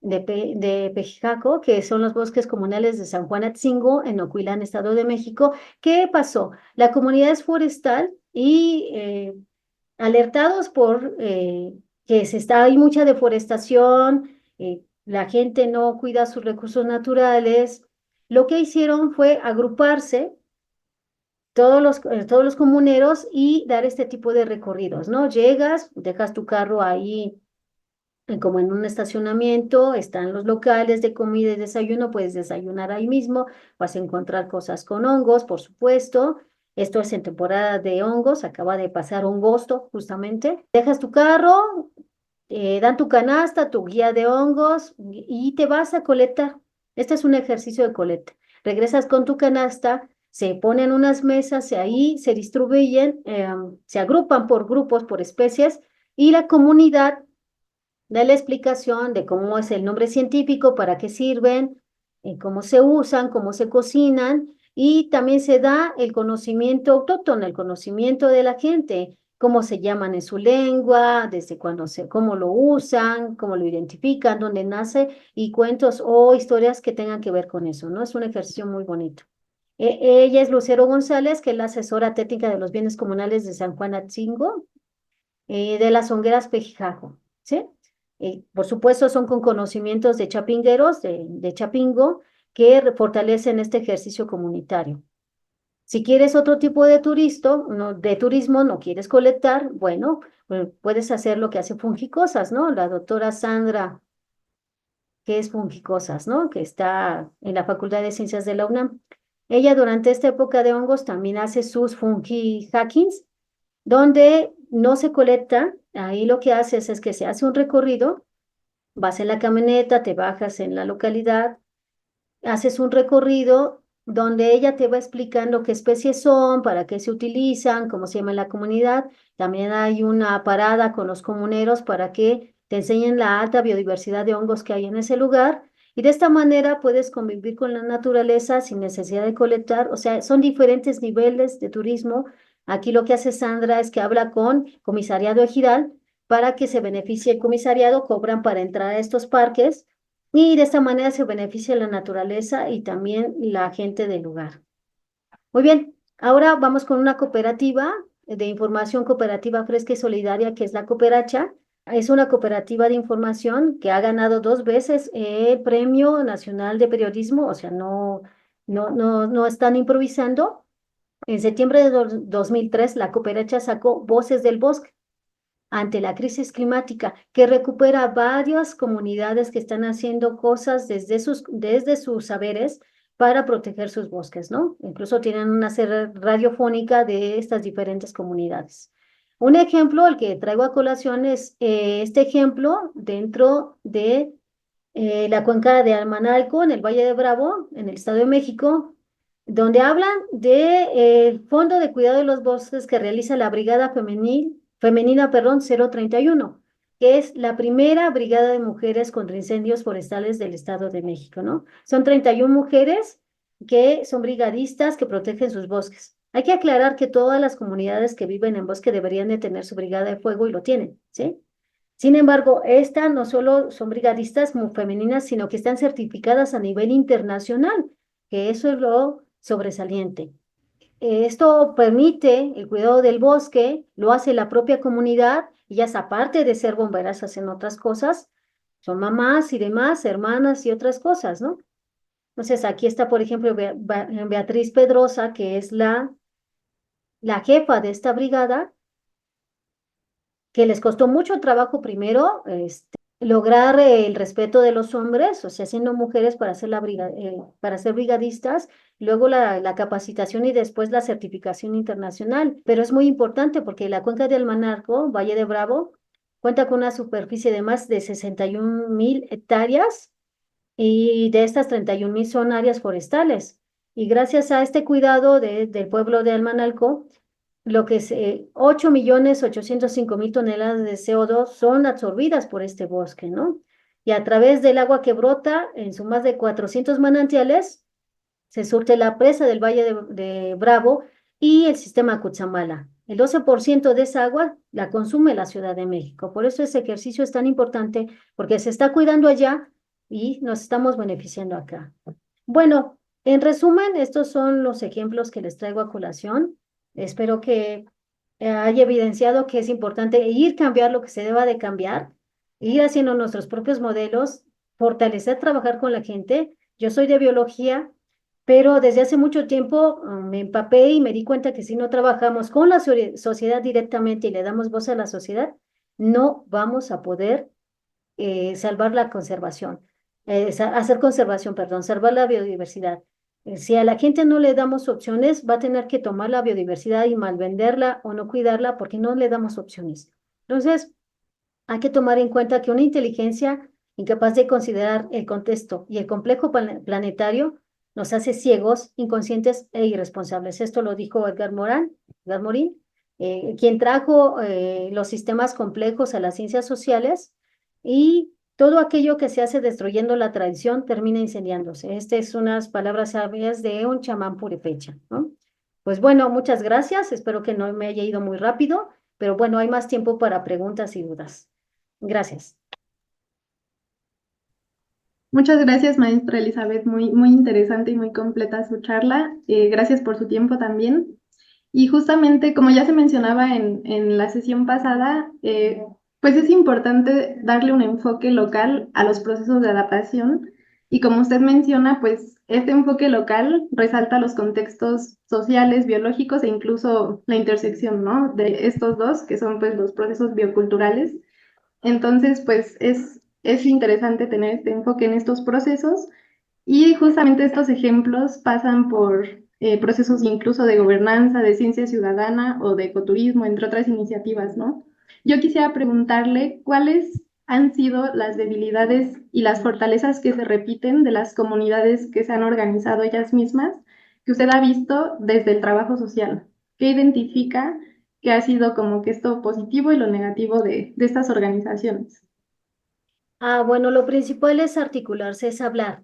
B: de Pejicaco, que son los bosques comunales de San Juan Atzingo, en Ocuilán, Estado de México. ¿Qué pasó? La comunidad es forestal y alertados por que hay mucha deforestación, la gente no cuida sus recursos naturales, lo que hicieron fue agruparse todos los comuneros y dar este tipo de recorridos, ¿no? Llegas, dejas tu carro ahí como en un estacionamiento, están los locales de comida y desayuno, puedes desayunar ahí mismo, vas a encontrar cosas con hongos, por supuesto. Esto es en temporada de hongos, acaba de pasar hongosto justamente. Dejas tu carro, dan tu canasta, tu guía de hongos y te vas a colectar. Este es un ejercicio de colecta. Regresas con tu canasta, se ponen unas mesas, ahí se distribuyen, se agrupan por grupos, por especies y la comunidad da la explicación de cómo es el nombre científico, para qué sirven, cómo se usan, cómo se cocinan, y también se da el conocimiento autóctono, el conocimiento de la gente, cómo se llaman en su lengua, desde cuándo cómo lo usan, cómo lo identifican, dónde nace, y cuentos o historias que tengan que ver con eso, ¿no? Es un ejercicio muy bonito. Ella es Lucero González, que es la asesora técnica de los bienes comunales de San Juan Atzingo, de las Hongueras Pejijajo, ¿sí? Por supuesto, son con conocimientos de chapingueros, de Chapingo, que fortalecen este ejercicio comunitario. Si quieres otro tipo de de turismo, no quieres colectar, bueno, pues puedes hacer lo que hace Fungicosas, ¿no? La doctora Sandra, que es Fungicosas, ¿no? Que está en la Facultad de Ciencias de la UNAM. Ella durante esta época de hongos también hace sus fungi hackings, donde no se colecta, ahí lo que haces es que se hace un recorrido, vas en la camioneta, te bajas en la localidad, haces un recorrido donde ella te va explicando qué especies son, para qué se utilizan, cómo se llama en la comunidad. También hay una parada con los comuneros para que te enseñen la alta biodiversidad de hongos que hay en ese lugar. Y de esta manera puedes convivir con la naturaleza sin necesidad de colectar. O sea, son diferentes niveles de turismo. Aquí lo que hace Sandra es que habla con Comisariado Ejidal para que se beneficie el comisariado, cobran para entrar a estos parques y de esta manera se beneficia la naturaleza y también la gente del lugar. Muy bien, ahora vamos con una cooperativa de información cooperativa fresca y solidaria, que es la Cooperacha. Es una cooperativa de información que ha ganado 2 veces el Premio Nacional de Periodismo, o sea, no están improvisando. En septiembre de 2003, la Cooperacha sacó Voces del Bosque ante la crisis climática, que recupera varias comunidades que están haciendo cosas desde sus saberes para proteger sus bosques, ¿no? Incluso tienen una serie radiofónica de estas diferentes comunidades. Un ejemplo, el que traigo a colación es este ejemplo dentro de la cuenca de Almanalco, en el Valle de Bravo, en el Estado de México, donde hablan de Fondo de Cuidado de los Bosques que realiza la Brigada Femenina, perdón, 031, que es la primera brigada de mujeres contra incendios forestales del Estado de México, ¿no? Son 31 mujeres que son brigadistas que protegen sus bosques. Hay que aclarar que todas las comunidades que viven en bosque deberían de tener su brigada de fuego y lo tienen, ¿sí? Sin embargo, estas no solo son brigadistas femeninas, sino que están certificadas a nivel internacional, que eso es lo sobresaliente. Esto permite el cuidado del bosque, lo hace la propia comunidad, ellas aparte de ser bomberas hacen otras cosas, son mamás y demás, hermanas y otras cosas, ¿no? Entonces aquí está, por ejemplo, Beatriz Pedrosa, que es la jefa de esta brigada, que les costó mucho trabajo primero lograr el respeto de los hombres, o sea, siendo mujeres para ser, para ser brigadistas, luego la capacitación y después la certificación internacional. Pero es muy importante porque la cuenca de Almanarco, Valle de Bravo, cuenta con una superficie de más de 61,000 hectáreas y de estas 31,000 son áreas forestales. Y gracias a este cuidado del pueblo de Almanalco, lo que es 8,805,000 toneladas de CO2 son absorbidas por este bosque, ¿no? Y a través del agua que brota en sus más de 400 manantiales, se surte la presa del Valle de Bravo y el sistema Cutzamala. El 12% de esa agua la consume la Ciudad de México. Por eso ese ejercicio es tan importante, porque se está cuidando allá y nos estamos beneficiando acá. Bueno, en resumen, estos son los ejemplos que les traigo a colación. Espero que haya evidenciado que es importante ir cambiar lo que se deba de cambiar, ir haciendo nuestros propios modelos, fortalecer, trabajar con la gente. Yo soy de biología, pero desde hace mucho tiempo me empapé y me di cuenta que si no trabajamos con la sociedad directamente y le damos voz a la sociedad, no vamos a poder salvar la conservación, hacer conservación, perdón, salvar la biodiversidad. Si a la gente no le damos opciones, va a tener que tomar la biodiversidad y malvenderla o no cuidarla porque no le damos opciones. Entonces, hay que tomar en cuenta que una inteligencia incapaz de considerar el contexto y el complejo planetario nos hace ciegos, inconscientes e irresponsables. Esto lo dijo Edgar Morin, quien trajo los sistemas complejos a las ciencias sociales y todo aquello que se hace destruyendo la tradición termina incendiándose. Estas son unas palabras sabias de un chamán purépecha, ¿no? Pues bueno, muchas gracias. Espero que no me haya ido muy rápido, pero bueno, hay más tiempo para preguntas y dudas. Gracias.
A: Muchas gracias, maestra Elizabeth. Muy interesante y muy completa su charla. Gracias por su tiempo también. Y justamente, como ya se mencionaba en la sesión pasada, pues es importante darle un enfoque local a los procesos de adaptación. Y como usted menciona, pues este enfoque local resalta los contextos sociales, biológicos e incluso la intersección, ¿no? De estos dos, que son pues los procesos bioculturales. Entonces, pues es interesante tener este enfoque en estos procesos y justamente estos ejemplos pasan por procesos incluso de gobernanza, de ciencia ciudadana o de ecoturismo, entre otras iniciativas, ¿no? Yo quisiera preguntarle cuáles han sido las debilidades y las fortalezas que se repiten de las comunidades que se han organizado ellas mismas, que usted ha visto desde el trabajo social. ¿Qué identifica que ha sido como que esto positivo y lo negativo de estas organizaciones?
B: Bueno, lo principal es articularse, es hablar.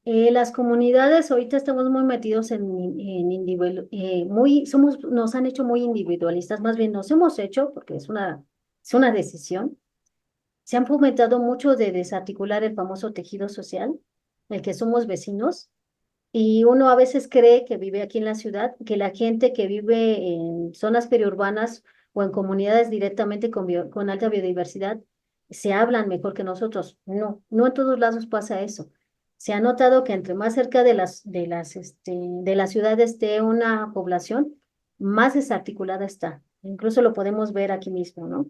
B: Las comunidades ahorita estamos muy metidos en nos han hecho muy individualistas, más bien nos hemos hecho, porque es una decisión. Se han fomentado mucho de desarticular el famoso tejido social, el que somos vecinos, y uno a veces cree que vive aquí en la ciudad, que la gente que vive en zonas periurbanas o en comunidades directamente con alta biodiversidad se hablan mejor que nosotros. No, no en todos lados pasa eso. Se ha notado que entre más cerca de la ciudad esté una población, más desarticulada está. Incluso lo podemos ver aquí mismo, ¿no?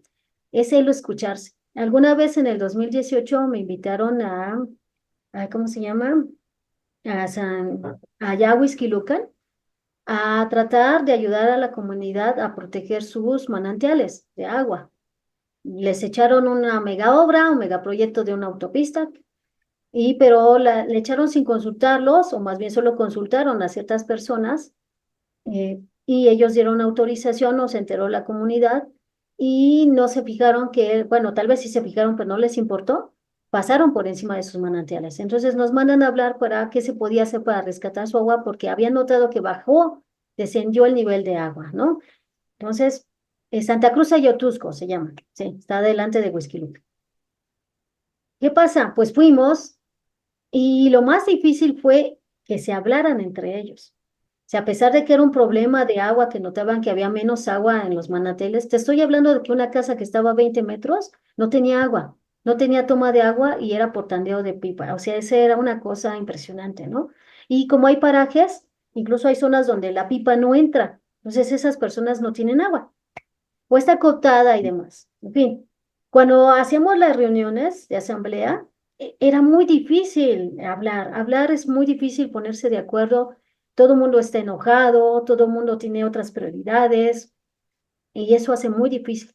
B: Es el escucharse. Alguna vez en el 2018 me invitaron ¿cómo se llama? a allá a Huixquilucan, a tratar de ayudar a la comunidad a proteger sus manantiales de agua. Les echaron una mega obra, un megaproyecto de una autopista, pero le echaron sin consultarlos, o más bien solo consultaron a ciertas personas, y ellos dieron autorización, no se enteró la comunidad, y no se fijaron que, bueno, tal vez sí se fijaron, pero no les importó, pasaron por encima de sus manantiales. Entonces nos mandan a hablar para qué se podía hacer para rescatar su agua, porque habían notado que bajó, descendió el nivel de agua, ¿no? Entonces, Santa Cruz Ayotusco se llama, sí, está delante de Huixquiluca. ¿Qué pasa? Pues fuimos, y lo más difícil fue que se hablaran entre ellos. O sea, a pesar de que era un problema de agua, que notaban que había menos agua en los manantiales, te estoy hablando de que una casa que estaba a 20 metros no tenía agua, no tenía toma de agua y era por tandeo de pipa. O sea, esa era una cosa impresionante, ¿no? Y como hay parajes, incluso hay zonas donde la pipa no entra, entonces esas personas no tienen agua o está cooptada y demás. En fin, cuando hacíamos las reuniones de asamblea, era muy difícil hablar. Hablar es muy difícil ponerse de acuerdo. Todo el mundo está enojado, todo el mundo tiene otras prioridades y eso hace muy difícil.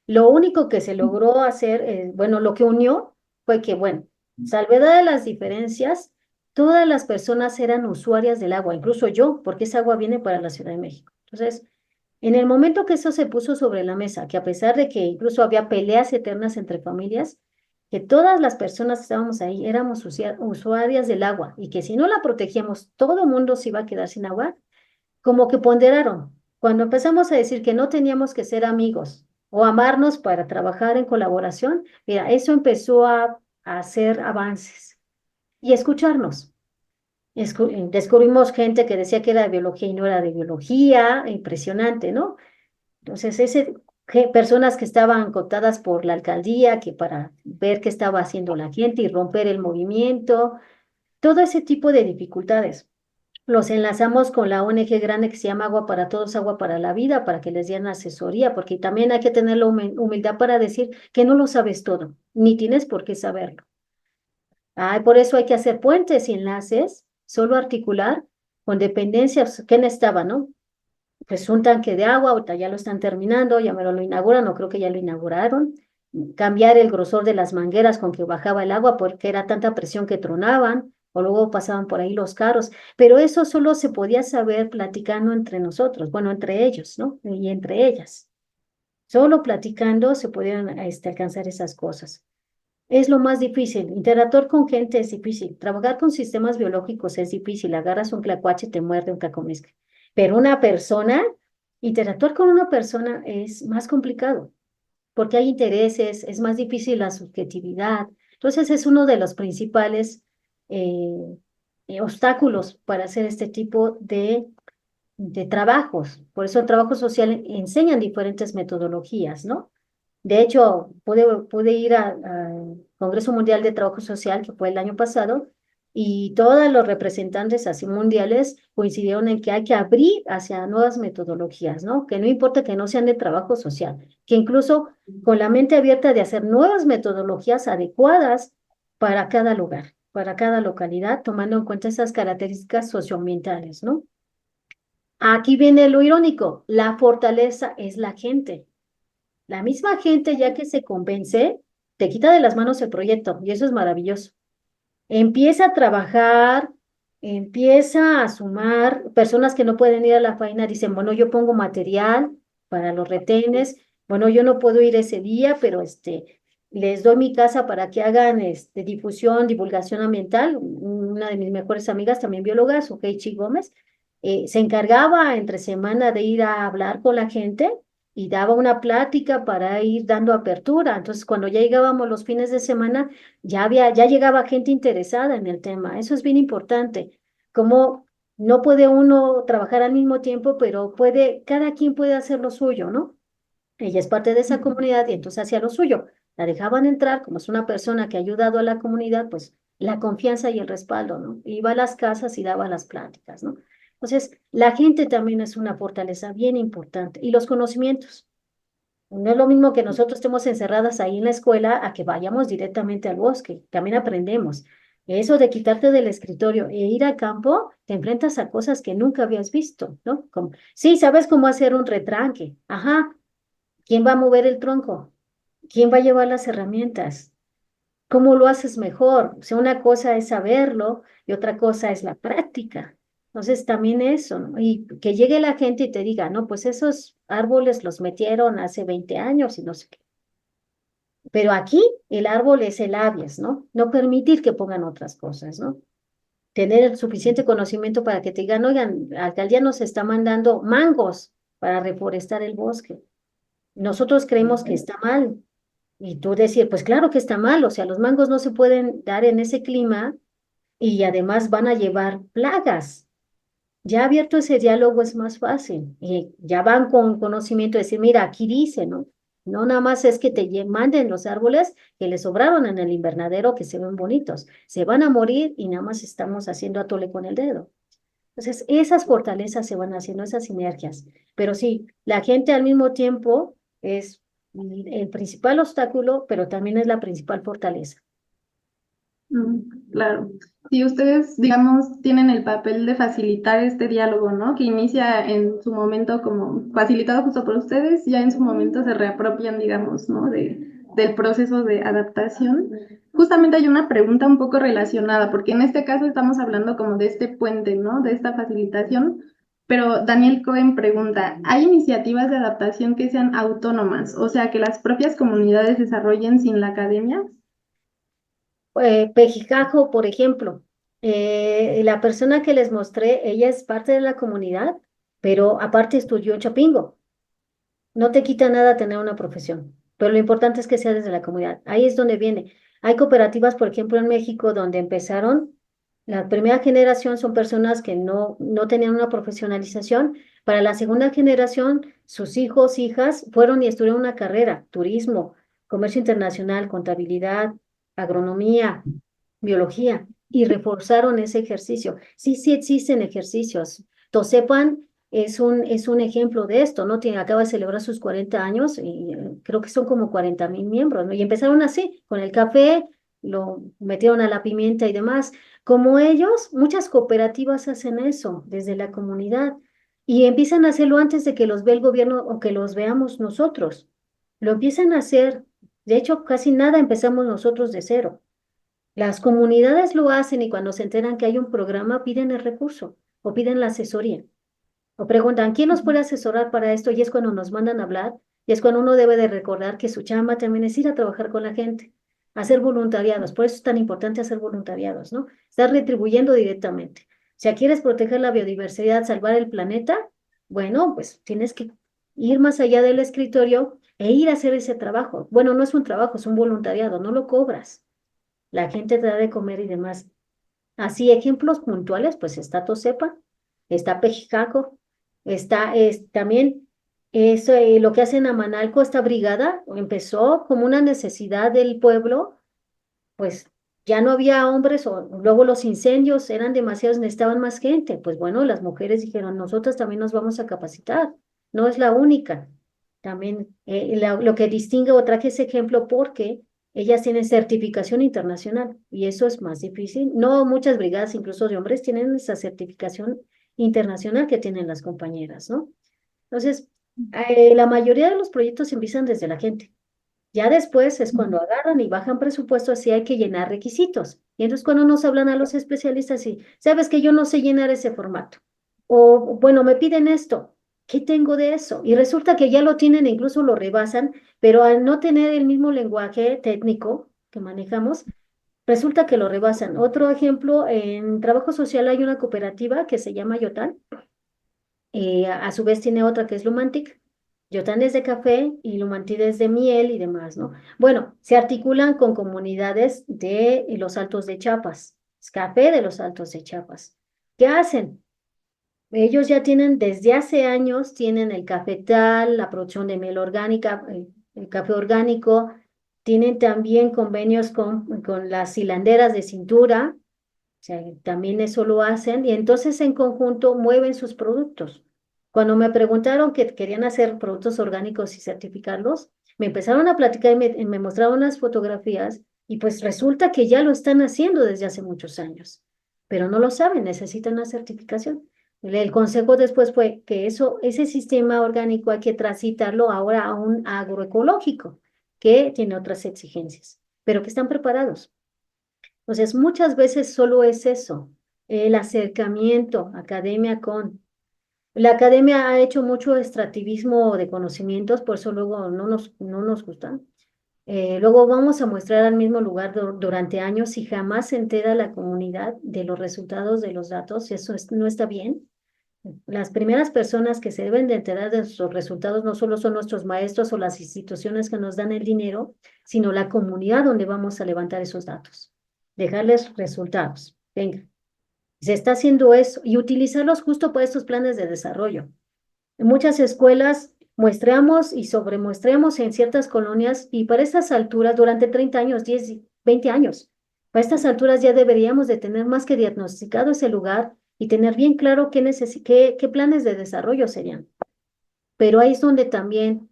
B: Lo único que se logró hacer, bueno, lo que unió fue que, bueno, salvedad de las diferencias, todas las personas eran usuarias del agua, incluso yo, porque esa agua viene para la Ciudad de México. Entonces, en el momento que eso se puso sobre la mesa, que a pesar de que incluso había peleas eternas entre familias, que todas las personas que estábamos ahí éramos usuarias del agua y que si no la protegíamos, todo el mundo se iba a quedar sin agua, como que ponderaron. Cuando empezamos a decir que no teníamos que ser amigos o amarnos para trabajar en colaboración, mira, eso empezó a hacer avances y escucharnos. Descubrimos gente que decía que era de biología y no era de biología, impresionante, ¿no? Entonces, personas que estaban cooptadas por la alcaldía, que para ver qué estaba haciendo la gente y romper el movimiento, todo ese tipo de dificultades. Los enlazamos con la ONG grande que se llama Agua para Todos, Agua para la Vida, para que les dieran asesoría, porque también hay que tener la humildad para decir que no lo sabes todo, ni tienes por qué saberlo. Por eso hay que hacer puentes y enlaces, solo articular con dependencias. ¿Qué necesitaba, no? Pues un tanque de agua, ahorita ya lo están terminando, ya me lo inauguran, no creo que ya lo inauguraron. Cambiar el grosor de las mangueras con que bajaba el agua porque era tanta presión que tronaban, o luego pasaban por ahí los carros. Pero eso solo se podía saber platicando entre nosotros, bueno, entre ellos, ¿no? Y entre ellas. Solo platicando se podían alcanzar esas cosas. Es lo más difícil. Interactuar con gente es difícil. Trabajar con sistemas biológicos es difícil. Agarras un tlacuache, te muerde un cacomisca. Pero una persona, interactuar con una persona es más complicado porque hay intereses, es más difícil la subjetividad. Entonces es uno de los principales eh, obstáculos para hacer este tipo de trabajos. Por eso el trabajo social enseñan diferentes metodologías, ¿no? De hecho, pude ir al Congreso Mundial de Trabajo Social, que fue el año pasado, y todos los representantes así mundiales coincidieron en que hay que abrir hacia nuevas metodologías, ¿no? Que no importa que no sean de trabajo social, que incluso con la mente abierta de hacer nuevas metodologías adecuadas para cada lugar, para cada localidad, tomando en cuenta esas características socioambientales, ¿no? Aquí viene lo irónico, la fortaleza es la gente. La misma gente, ya que se convence, te quita de las manos el proyecto y eso es maravilloso. Empieza a trabajar, empieza a sumar personas que no pueden ir a la faena, dicen, bueno, yo pongo material para los retenes, bueno, yo no puedo ir ese día, pero les doy mi casa para que hagan difusión, divulgación ambiental. Una de mis mejores amigas, también bióloga, Sujeichi Gómez, se encargaba entre semana de ir a hablar con la gente y daba una plática para ir dando apertura. Entonces, cuando ya llegábamos los fines de semana, ya llegaba gente interesada en el tema. Eso es bien importante. Como no puede uno trabajar al mismo tiempo, pero cada quien puede hacer lo suyo, ¿no? Ella es parte de esa comunidad y entonces hacía lo suyo. La dejaban entrar, como es una persona que ha ayudado a la comunidad, pues la confianza y el respaldo, ¿no? Iba a las casas y daba las pláticas, ¿no? Entonces, la gente también es una fortaleza bien importante. Y los conocimientos. No es lo mismo que nosotros estemos encerradas ahí en la escuela a que vayamos directamente al bosque. También aprendemos. Eso de quitarte del escritorio e ir al campo, te enfrentas a cosas que nunca habías visto, ¿no? Como, sí, sabes cómo hacer un retranque. Ajá, ¿quién va a mover el tronco? ¿Quién va a llevar las herramientas? ¿Cómo lo haces mejor? O sea, una cosa es saberlo y otra cosa es la práctica. Entonces, también eso, ¿no? Y que llegue la gente y te diga, no, pues esos árboles los metieron hace 20 años y no sé qué. Pero aquí el árbol es el habeas, ¿no? No permitir que pongan otras cosas, ¿no? Tener el suficiente conocimiento para que te digan, oigan, la alcaldía nos está mandando mangos para reforestar el bosque. Nosotros creemos que está mal. Y tú decir, pues claro que está mal, o sea, los mangos no se pueden dar en ese clima y además van a llevar plagas. Ya abierto ese diálogo es más fácil y ya van con conocimiento de decir, mira, aquí dice, ¿no? No nada más es que te manden los árboles que les sobraron en el invernadero que se ven bonitos. Se van a morir y nada más estamos haciendo atole con el dedo. Entonces, esas fortalezas se van haciendo, esas sinergias. Pero sí, la gente al mismo tiempo es el principal obstáculo, pero también es la principal fortaleza.
A: Claro. Si ustedes, digamos, tienen el papel de facilitar este diálogo, ¿no? Que inicia en su momento como facilitado justo por ustedes, ya en su momento se reapropian, digamos, ¿no? Del proceso de adaptación. Justamente hay una pregunta un poco relacionada, porque en este caso estamos hablando como de este puente, ¿no? De esta facilitación. Pero Daniel Cohen pregunta, ¿hay iniciativas de adaptación que sean autónomas? O sea, que las propias comunidades desarrollen sin la academia.
B: Pejicajo, por ejemplo, la persona que les mostré, ella es parte de la comunidad, pero aparte estudió en Chapingo. No te quita nada tener una profesión, pero lo importante es que sea desde la comunidad. Ahí es donde viene. Hay cooperativas, por ejemplo, en México, donde empezaron, la primera generación son personas que no tenían una profesionalización. Para la segunda generación, sus hijos, hijas, fueron y estudiaron una carrera, turismo, comercio internacional, contabilidad, agronomía, biología, y reforzaron ese ejercicio. Sí, sí existen ejercicios. Tosepan es un ejemplo de esto, ¿no? Acaba de celebrar sus 40 años y creo que son como 40,000 miembros, ¿no? Y empezaron así, con el café, lo metieron a la pimienta y demás. Como ellos, muchas cooperativas hacen eso desde la comunidad y empiezan a hacerlo antes de que los vea el gobierno o que los veamos nosotros. Lo empiezan a hacer. De hecho, casi nada empezamos nosotros de cero. Las comunidades lo hacen y cuando se enteran que hay un programa, piden el recurso o piden la asesoría. O preguntan, ¿quién nos puede asesorar para esto? Y es cuando nos mandan a hablar, y es cuando uno debe de recordar que su chamba también es ir a trabajar con la gente, hacer voluntariados. Por eso es tan importante hacer voluntariados, ¿no? Estar retribuyendo directamente. Si quieres proteger la biodiversidad, salvar el planeta, bueno, pues tienes que ir más allá del escritorio e ir a hacer ese trabajo. Bueno, no es un trabajo, es un voluntariado, no lo cobras. La gente te da de comer y demás. Así, ejemplos puntuales, pues está Tosepa, está Pejicaco, también lo que hacen a Manalco, esta brigada, empezó como una necesidad del pueblo, pues ya no había hombres o luego los incendios eran demasiados, necesitaban más gente. Pues bueno, las mujeres dijeron, nosotras también nos vamos a capacitar, no es la única. También lo que distingue o traje ese ejemplo porque ellas tienen certificación internacional y eso es más difícil. No muchas brigadas, incluso de hombres, tienen esa certificación internacional que tienen las compañeras, ¿no? Entonces, la mayoría de los proyectos empiezan desde la gente. Ya después es cuando agarran y bajan presupuesto, así hay que llenar requisitos. Y entonces cuando nos hablan a los especialistas y, sabes que yo no sé llenar ese formato. O bueno, me piden esto, ¿qué tengo de eso? Y resulta que ya lo tienen e incluso lo rebasan, pero al no tener el mismo lenguaje técnico que manejamos, resulta que lo rebasan. Otro ejemplo, en trabajo social hay una cooperativa que se llama Yotal, a su vez tiene otra que es Lumantic. Yotán es de café y Lumantí es de miel y demás, ¿no? Bueno, se articulan con comunidades de los Altos de Chiapas, es café de los Altos de Chiapas. ¿Qué hacen? Ellos ya tienen, desde hace años, tienen el cafetal, la producción de miel orgánica, el café orgánico, tienen también convenios con las hilanderas de cintura, o sea, también eso lo hacen y entonces en conjunto mueven sus productos. Cuando me preguntaron que querían hacer productos orgánicos y certificarlos, me empezaron a platicar y me mostraron unas fotografías Y pues resulta que ya lo están haciendo desde hace muchos años, pero no lo saben, necesitan una certificación. El consejo después fue que ese sistema orgánico hay que transitarlo ahora a un agroecológico, que tiene otras exigencias, pero que están preparados. Entonces, muchas veces solo es eso, el acercamiento, academia con. La academia ha hecho mucho extractivismo de conocimientos, por eso luego no nos gustan. Luego vamos a muestrar al mismo lugar durante años y jamás se entera la comunidad de los resultados de los datos, y eso no está bien. Las primeras personas que se deben de enterar de sus resultados no solo son nuestros maestros o las instituciones que nos dan el dinero, sino la comunidad donde vamos a levantar esos datos. Dejarles resultados. Venga, se está haciendo eso y utilizarlos justo para estos planes de desarrollo. En muchas escuelas muestreamos y sobremuestreamos en ciertas colonias y para estas alturas, durante 30 años, 10, 20 años, para estas alturas ya deberíamos de tener más que diagnosticado ese lugar y tener bien claro qué planes de desarrollo serían. Pero ahí es donde también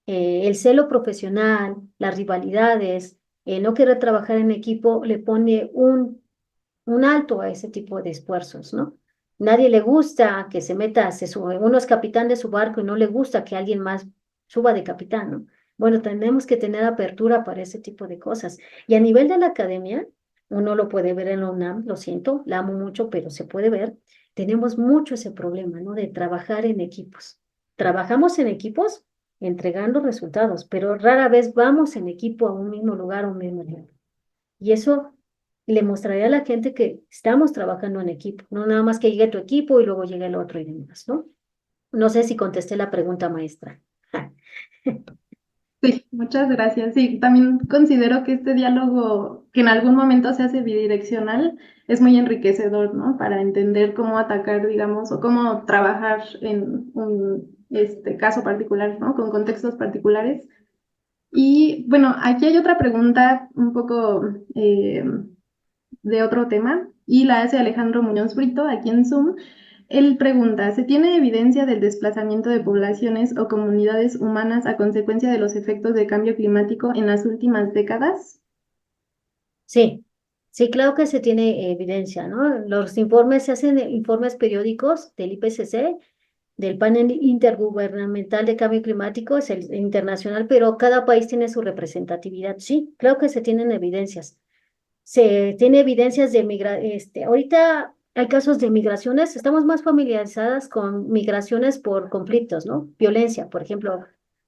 B: el celo profesional, las rivalidades, el no querer trabajar en equipo le pone un alto a ese tipo de esfuerzos, ¿no? Nadie le gusta que se meta, uno es capitán de su barco y no le gusta que alguien más suba de capitán, ¿no? Bueno, tenemos que tener apertura para ese tipo de cosas. Y a nivel de la academia, uno lo puede ver en la UNAM, lo siento, la amo mucho, pero se puede ver, tenemos mucho ese problema, ¿no? De trabajar en equipos. Trabajamos en equipos entregando resultados, pero rara vez vamos en equipo a un mismo lugar, a un mismo lugar. Y eso le mostraría a la gente que estamos trabajando en equipo, no nada más que llegue tu equipo y luego llegue el otro y demás, ¿no? No sé si contesté la pregunta, maestra.
A: Sí, muchas gracias. Sí, también considero que este diálogo, que en algún momento se hace bidireccional, es muy enriquecedor, ¿no? Para entender cómo atacar, digamos, o cómo trabajar en un caso particular, ¿no? Con contextos particulares. Y bueno, aquí hay otra pregunta un poco de otro tema y la hace Alejandro Muñoz Brito aquí en Zoom. Él pregunta, ¿se tiene evidencia del desplazamiento de poblaciones o comunidades humanas a consecuencia de los efectos del cambio climático en las últimas décadas?
B: Sí, sí, claro que se tiene evidencia, ¿no? Los informes se hacen informes periódicos del IPCC, del Panel Intergubernamental de Cambio Climático, es el internacional, pero cada país tiene su representatividad. Sí, claro que se tienen evidencias. Se tiene evidencias de ahorita hay casos de migraciones, estamos más familiarizadas con migraciones por conflictos, ¿no? Violencia, por ejemplo,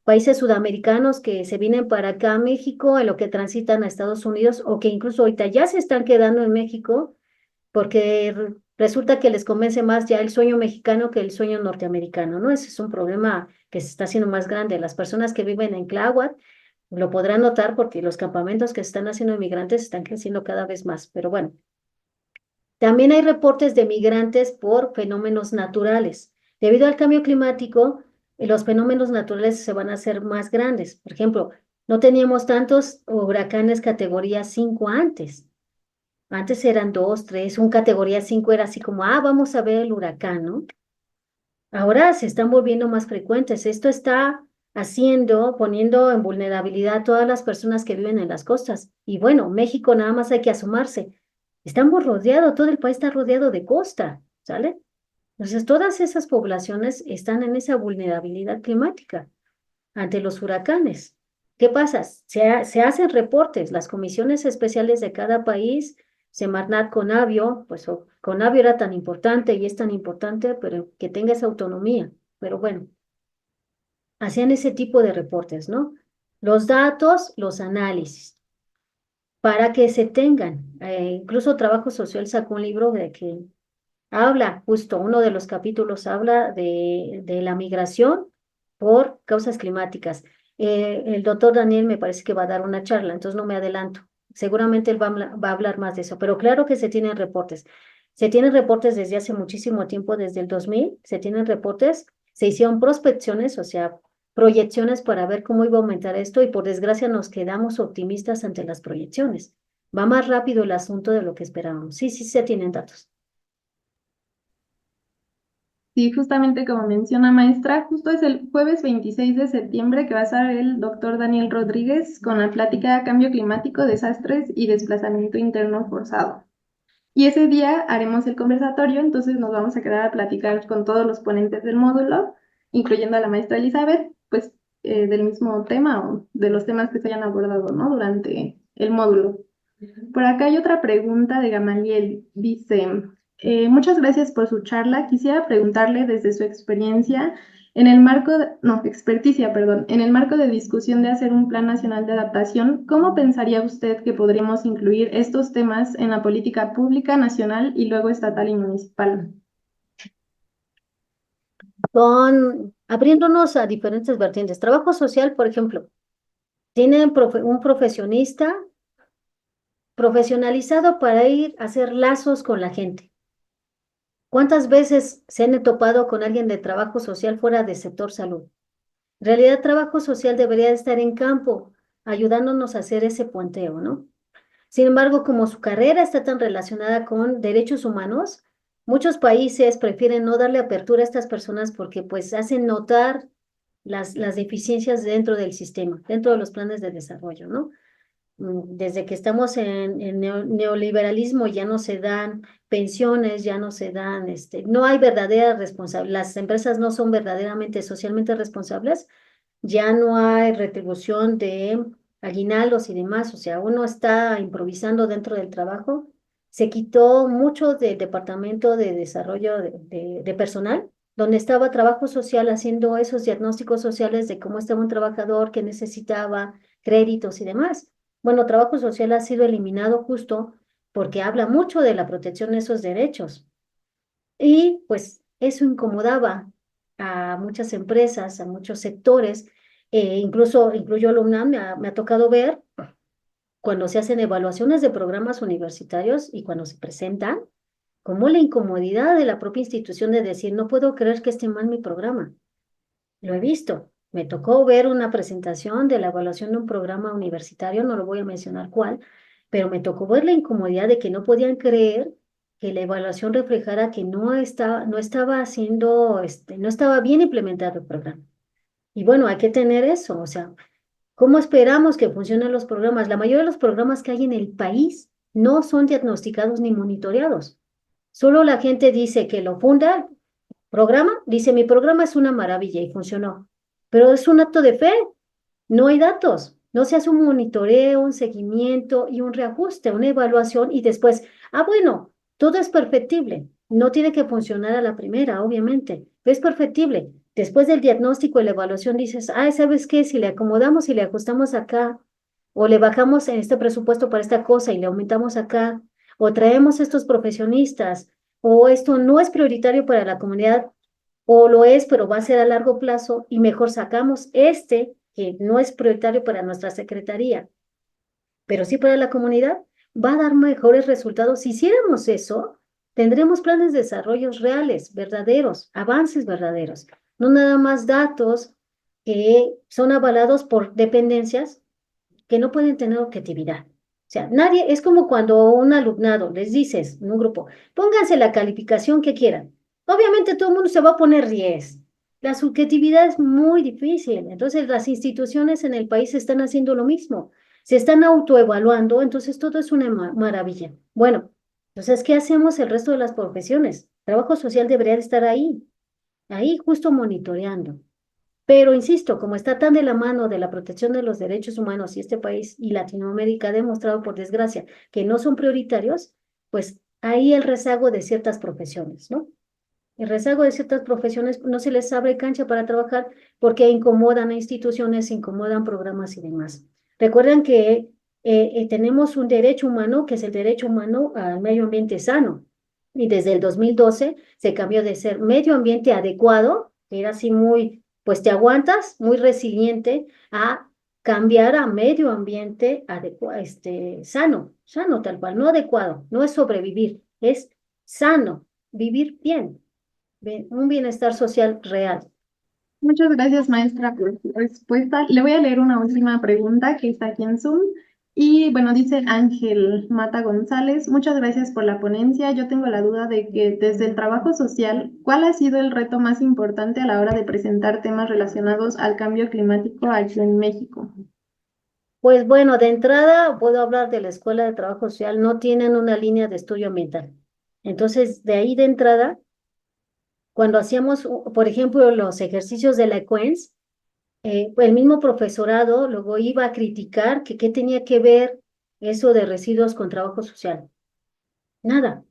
B: países sudamericanos que se vienen para acá a México, en lo que transitan a Estados Unidos, o que incluso ahorita ya se están quedando en México, porque resulta que les convence más ya el sueño mexicano que el sueño norteamericano, ¿no? Ese es un problema que se está haciendo más grande. Las personas que viven en Tláhuac lo podrán notar porque los campamentos que se están haciendo de migrantes están creciendo cada vez más. Pero bueno, también hay reportes de migrantes por fenómenos naturales. Debido al cambio climático, los fenómenos naturales se van a hacer más grandes. Por ejemplo, no teníamos tantos huracanes categoría 5 antes. Antes eran 2, 3, un categoría 5 era así como, vamos a ver el huracán, ¿no? Ahora se están volviendo más frecuentes. Esto está poniendo en vulnerabilidad a todas las personas que viven en las costas. Y bueno, México nada más hay que asomarse. Estamos rodeados, todo el país está rodeado de costa, ¿sale? Entonces, todas esas poblaciones están en esa vulnerabilidad climática ante los huracanes. ¿Qué pasa? Se hacen reportes, las comisiones especiales de cada país, Semarnat, Conavio, pues Conavio era tan importante y es tan importante, pero que tenga esa autonomía. Pero bueno, hacían ese tipo de reportes, ¿no? Los datos, los análisis, para que se tengan. Incluso Trabajo Social sacó un libro de que habla, justo uno de los capítulos habla de la migración por causas climáticas. El doctor Daniel me parece que va a dar una charla, entonces no me adelanto. Seguramente él va a hablar más de eso, pero claro que se tienen reportes. Se tienen reportes desde hace muchísimo tiempo, desde el 2000, se tienen reportes, se hicieron prospecciones, o sea, proyecciones para ver cómo iba a aumentar esto y por desgracia nos quedamos optimistas ante las proyecciones. Va más rápido el asunto de lo que esperábamos. Sí, sí se tienen datos.
A: Sí, justamente como menciona maestra, justo es el jueves 26 de septiembre que va a estar el doctor Daniel Rodríguez con la plática Cambio Climático, Desastres y Desplazamiento Interno Forzado. Y ese día haremos el conversatorio, entonces nos vamos a quedar a platicar con todos los ponentes del módulo, incluyendo a la maestra Elizabeth, pues del mismo tema o de los temas que se hayan abordado, ¿no? Durante el módulo. Por acá hay otra pregunta de Gamaliel. Dice, muchas gracias por su charla. Quisiera preguntarle desde su experiencia en el marco, no, experticia, perdón, en el marco de discusión de hacer un plan nacional de adaptación, ¿cómo pensaría usted que podríamos incluir estos temas en la política pública, nacional y luego estatal y municipal?
B: Abriéndonos a diferentes vertientes. Trabajo social, por ejemplo, tiene un profesionista profesionalizado para ir a hacer lazos con la gente. ¿Cuántas veces se han topado con alguien de trabajo social fuera del sector salud? En realidad, trabajo social debería estar en campo, ayudándonos a hacer ese puenteo, ¿no? Sin embargo, como su carrera está tan relacionada con derechos humanos, muchos países prefieren no darle apertura a estas personas porque pues hacen notar las deficiencias dentro del sistema, dentro de los planes de desarrollo, ¿no? Desde que estamos en neoliberalismo ya no se dan pensiones, ya no se dan, no hay verdadera responsabilidad, las empresas no son verdaderamente socialmente responsables, ya no hay retribución de aguinaldos y demás, o sea, uno está improvisando dentro del trabajo. Se quitó mucho del departamento de desarrollo de personal, donde estaba trabajo social haciendo esos diagnósticos sociales de cómo estaba un trabajador que necesitaba créditos y demás. Bueno, trabajo social ha sido eliminado justo porque habla mucho de la protección de esos derechos. Y pues eso incomodaba a muchas empresas, a muchos sectores, incluso incluyo la UNAM, me ha tocado ver cuando se hacen evaluaciones de programas universitarios y cuando se presentan, como la incomodidad de la propia institución de decir, no puedo creer que esté mal mi programa. Lo he visto. Me tocó ver una presentación de la evaluación de un programa universitario, no lo voy a mencionar cuál, pero me tocó ver la incomodidad de que no podían creer que la evaluación reflejara que no estaba haciendo, no estaba bien implementado el programa. Y bueno, hay que tener eso, o sea, ¿cómo esperamos que funcionen los programas? La mayoría de los programas que hay en el país no son diagnosticados ni monitoreados. Solo la gente dice que lo funda, programa, dice, mi programa es una maravilla y funcionó, pero es un acto de fe, no hay datos, no se hace un monitoreo, un seguimiento y un reajuste, una evaluación y después, bueno, todo es perfectible, no tiene que funcionar a la primera, obviamente, pero es perfectible. Después del diagnóstico y la evaluación dices, ¿sabes qué? Si le acomodamos y le ajustamos acá, o le bajamos en este presupuesto para esta cosa y le aumentamos acá, o traemos estos profesionistas, o esto no es prioritario para la comunidad, o lo es, pero va a ser a largo plazo, y mejor sacamos que no es prioritario para nuestra secretaría, pero sí para la comunidad, va a dar mejores resultados. Si hiciéramos eso, tendremos planes de desarrollo reales, verdaderos, avances verdaderos, no nada más datos que son avalados por dependencias que no pueden tener objetividad. O sea, nadie, es como cuando un alumnado les dices en un grupo, pónganse la calificación que quieran. Obviamente todo el mundo se va a poner 10. La subjetividad es muy difícil. Entonces las instituciones en el país están haciendo lo mismo. Se están autoevaluando, entonces todo es una maravilla. Bueno, entonces, ¿qué hacemos el resto de las profesiones? Trabajo social debería de estar ahí justo monitoreando. Pero insisto, como está tan de la mano de la protección de los derechos humanos y este país y Latinoamérica ha demostrado, por desgracia, que no son prioritarios, pues ahí el rezago de ciertas profesiones, ¿no? El rezago de ciertas profesiones no se les abre cancha para trabajar porque incomodan a instituciones, incomodan programas y demás. Recuerden que tenemos un derecho humano que es el derecho humano al medio ambiente sano. Y desde el 2012 se cambió de ser medio ambiente adecuado, que era así muy, pues te aguantas, muy resiliente, a cambiar a medio ambiente sano, sano tal cual, no adecuado, no es sobrevivir, es sano, vivir bien, un bienestar social real.
A: Muchas gracias, maestra, por su respuesta. Le voy a leer una última pregunta que está aquí en Zoom. Y bueno, dice Ángel Mata González, muchas gracias por la ponencia. Yo tengo la duda de que desde el trabajo social, ¿cuál ha sido el reto más importante a la hora de presentar temas relacionados al cambio climático aquí en México?
B: Pues bueno, de entrada puedo hablar de la Escuela de Trabajo Social, no tienen una línea de estudio ambiental. Entonces, de ahí de entrada, cuando hacíamos, por ejemplo, los ejercicios de la EQUENS, el mismo profesorado luego iba a criticar que qué tenía que ver eso de residuos con trabajo social. Nada,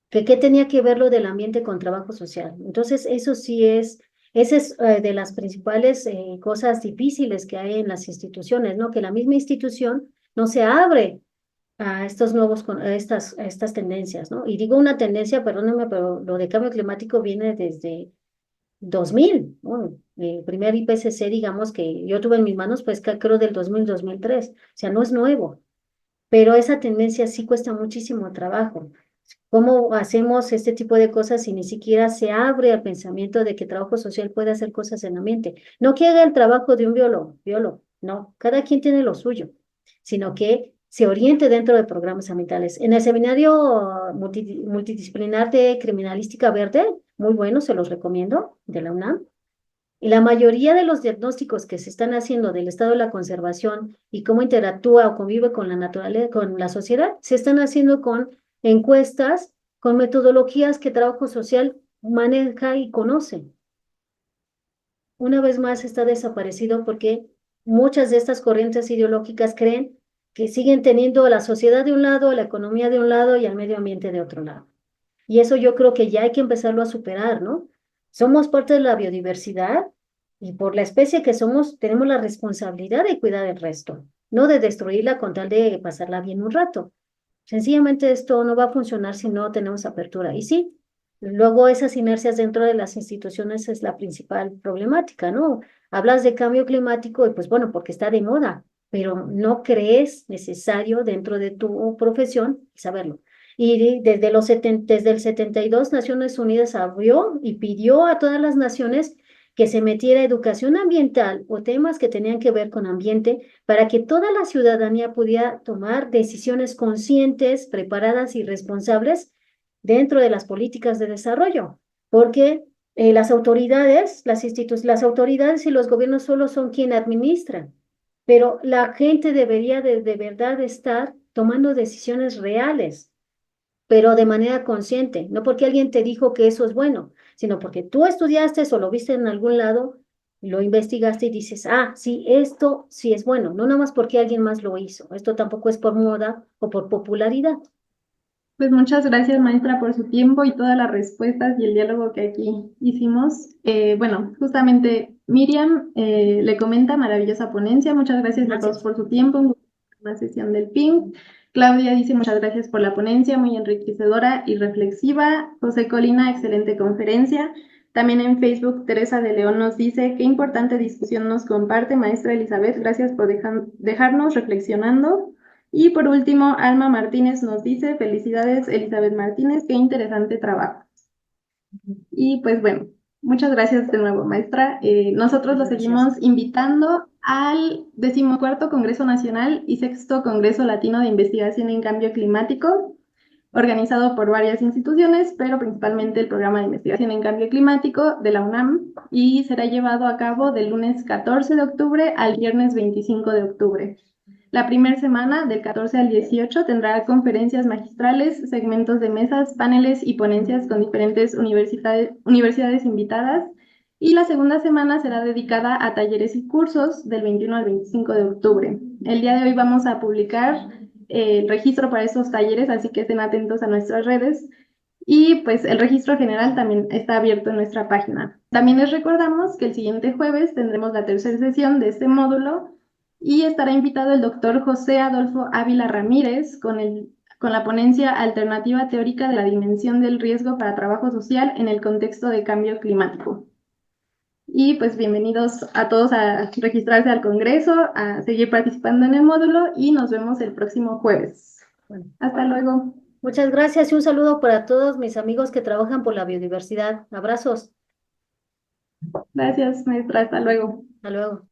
B: que qué tenía que ver lo del ambiente con trabajo social. Entonces, eso sí esa es de las principales cosas difíciles que hay en las instituciones, ¿no? Que la misma institución no se abre a estos nuevos, a estas tendencias, ¿no? Y digo una tendencia, perdónenme, pero lo de cambio climático viene desde 2000, ¿no? El primer IPCC, digamos, que yo tuve en mis manos, pues creo del 2000-2003, o sea, no es nuevo, pero esa tendencia sí cuesta muchísimo trabajo. ¿Cómo hacemos este tipo de cosas si ni siquiera se abre al pensamiento de que trabajo social puede hacer cosas en la mente? No que haga el trabajo de un biólogo, no, cada quien tiene lo suyo, sino que se oriente dentro de programas ambientales. En el seminario multidisciplinar de criminalística verde, muy bueno, se los recomiendo, de la UNAM, y la mayoría de los diagnósticos que se están haciendo del estado de la conservación y cómo interactúa o convive con la naturaleza, con la sociedad, se están haciendo con encuestas, con metodologías que trabajo social maneja y conoce. Una vez más está desaparecido porque muchas de estas corrientes ideológicas creen que siguen teniendo a la sociedad de un lado, a la economía de un lado y al medio ambiente de otro lado. Y eso yo creo que ya hay que empezarlo a superar, ¿no? Somos parte de la biodiversidad y por la especie que somos, tenemos la responsabilidad de cuidar el resto, no de destruirla con tal de pasarla bien un rato. Sencillamente esto no va a funcionar si no tenemos apertura. Y sí, luego esas inercias dentro de las instituciones es la principal problemática, ¿no? Hablas de cambio climático y pues bueno, porque está de moda, pero no crees necesario dentro de tu profesión saberlo. Y desde el 72 Naciones Unidas abrió y pidió a todas las naciones que se metiera educación ambiental o temas que tenían que ver con ambiente para que toda la ciudadanía pudiera tomar decisiones conscientes, preparadas y responsables dentro de las políticas de desarrollo, porque las autoridades y los gobiernos solo son quienes administran, pero la gente debería de verdad estar tomando decisiones reales, pero de manera consciente, no porque alguien te dijo que eso es bueno, sino porque tú estudiaste o lo viste en algún lado, lo investigaste y dices, ah, sí, esto sí es bueno, no nada más porque alguien más lo hizo, esto tampoco es por moda o por popularidad.
A: Pues muchas gracias, maestra, por su tiempo y todas las respuestas y el diálogo que aquí hicimos. Bueno, justamente Miriam le comenta maravillosa ponencia. Muchas gracias a todos
B: Gracias.
A: por su tiempo. Una sesión del PIN. Claudia dice muchas gracias por la ponencia, muy enriquecedora y reflexiva. José Colina, excelente conferencia. También en Facebook, Teresa de León nos dice, qué importante discusión nos comparte, maestra Elizabeth. Gracias por dejarnos reflexionando. Y por último, Alma Martínez nos dice, felicidades Elizabeth Martínez, qué interesante trabajo. Y pues bueno, muchas gracias de nuevo, maestra. Nosotros lo
B: Muchas gracias.
A: seguimos invitando al 14º Congreso Nacional y 6º Congreso Latino de Investigación en Cambio Climático, organizado por varias instituciones, pero principalmente el Programa de Investigación en Cambio Climático de la UNAM, y será llevado a cabo del lunes 14 de octubre al viernes 25 de octubre. La primera semana, del 14 al 18, tendrá conferencias magistrales, segmentos de mesas, paneles y ponencias con diferentes universidades invitadas. Y la segunda semana será dedicada a talleres y cursos del 21 al 25 de octubre. El día de hoy vamos a publicar el registro para estos talleres, así que estén atentos a nuestras redes. Y pues el registro general también está abierto en nuestra página. También les recordamos que el siguiente jueves tendremos la tercera sesión de este módulo y estará invitado el doctor José Adolfo Ávila Ramírez con la ponencia Alternativa Teórica de la Dimensión del Riesgo para Trabajo Social en el contexto de cambio climático. Y pues bienvenidos a todos a registrarse al Congreso, a seguir participando en el módulo y nos vemos el próximo jueves.
B: Bueno,
A: Hasta luego.
B: muchas gracias y un saludo para todos mis amigos que trabajan por la biodiversidad. Abrazos.
A: Gracias, maestra. Hasta luego.
B: Hasta luego.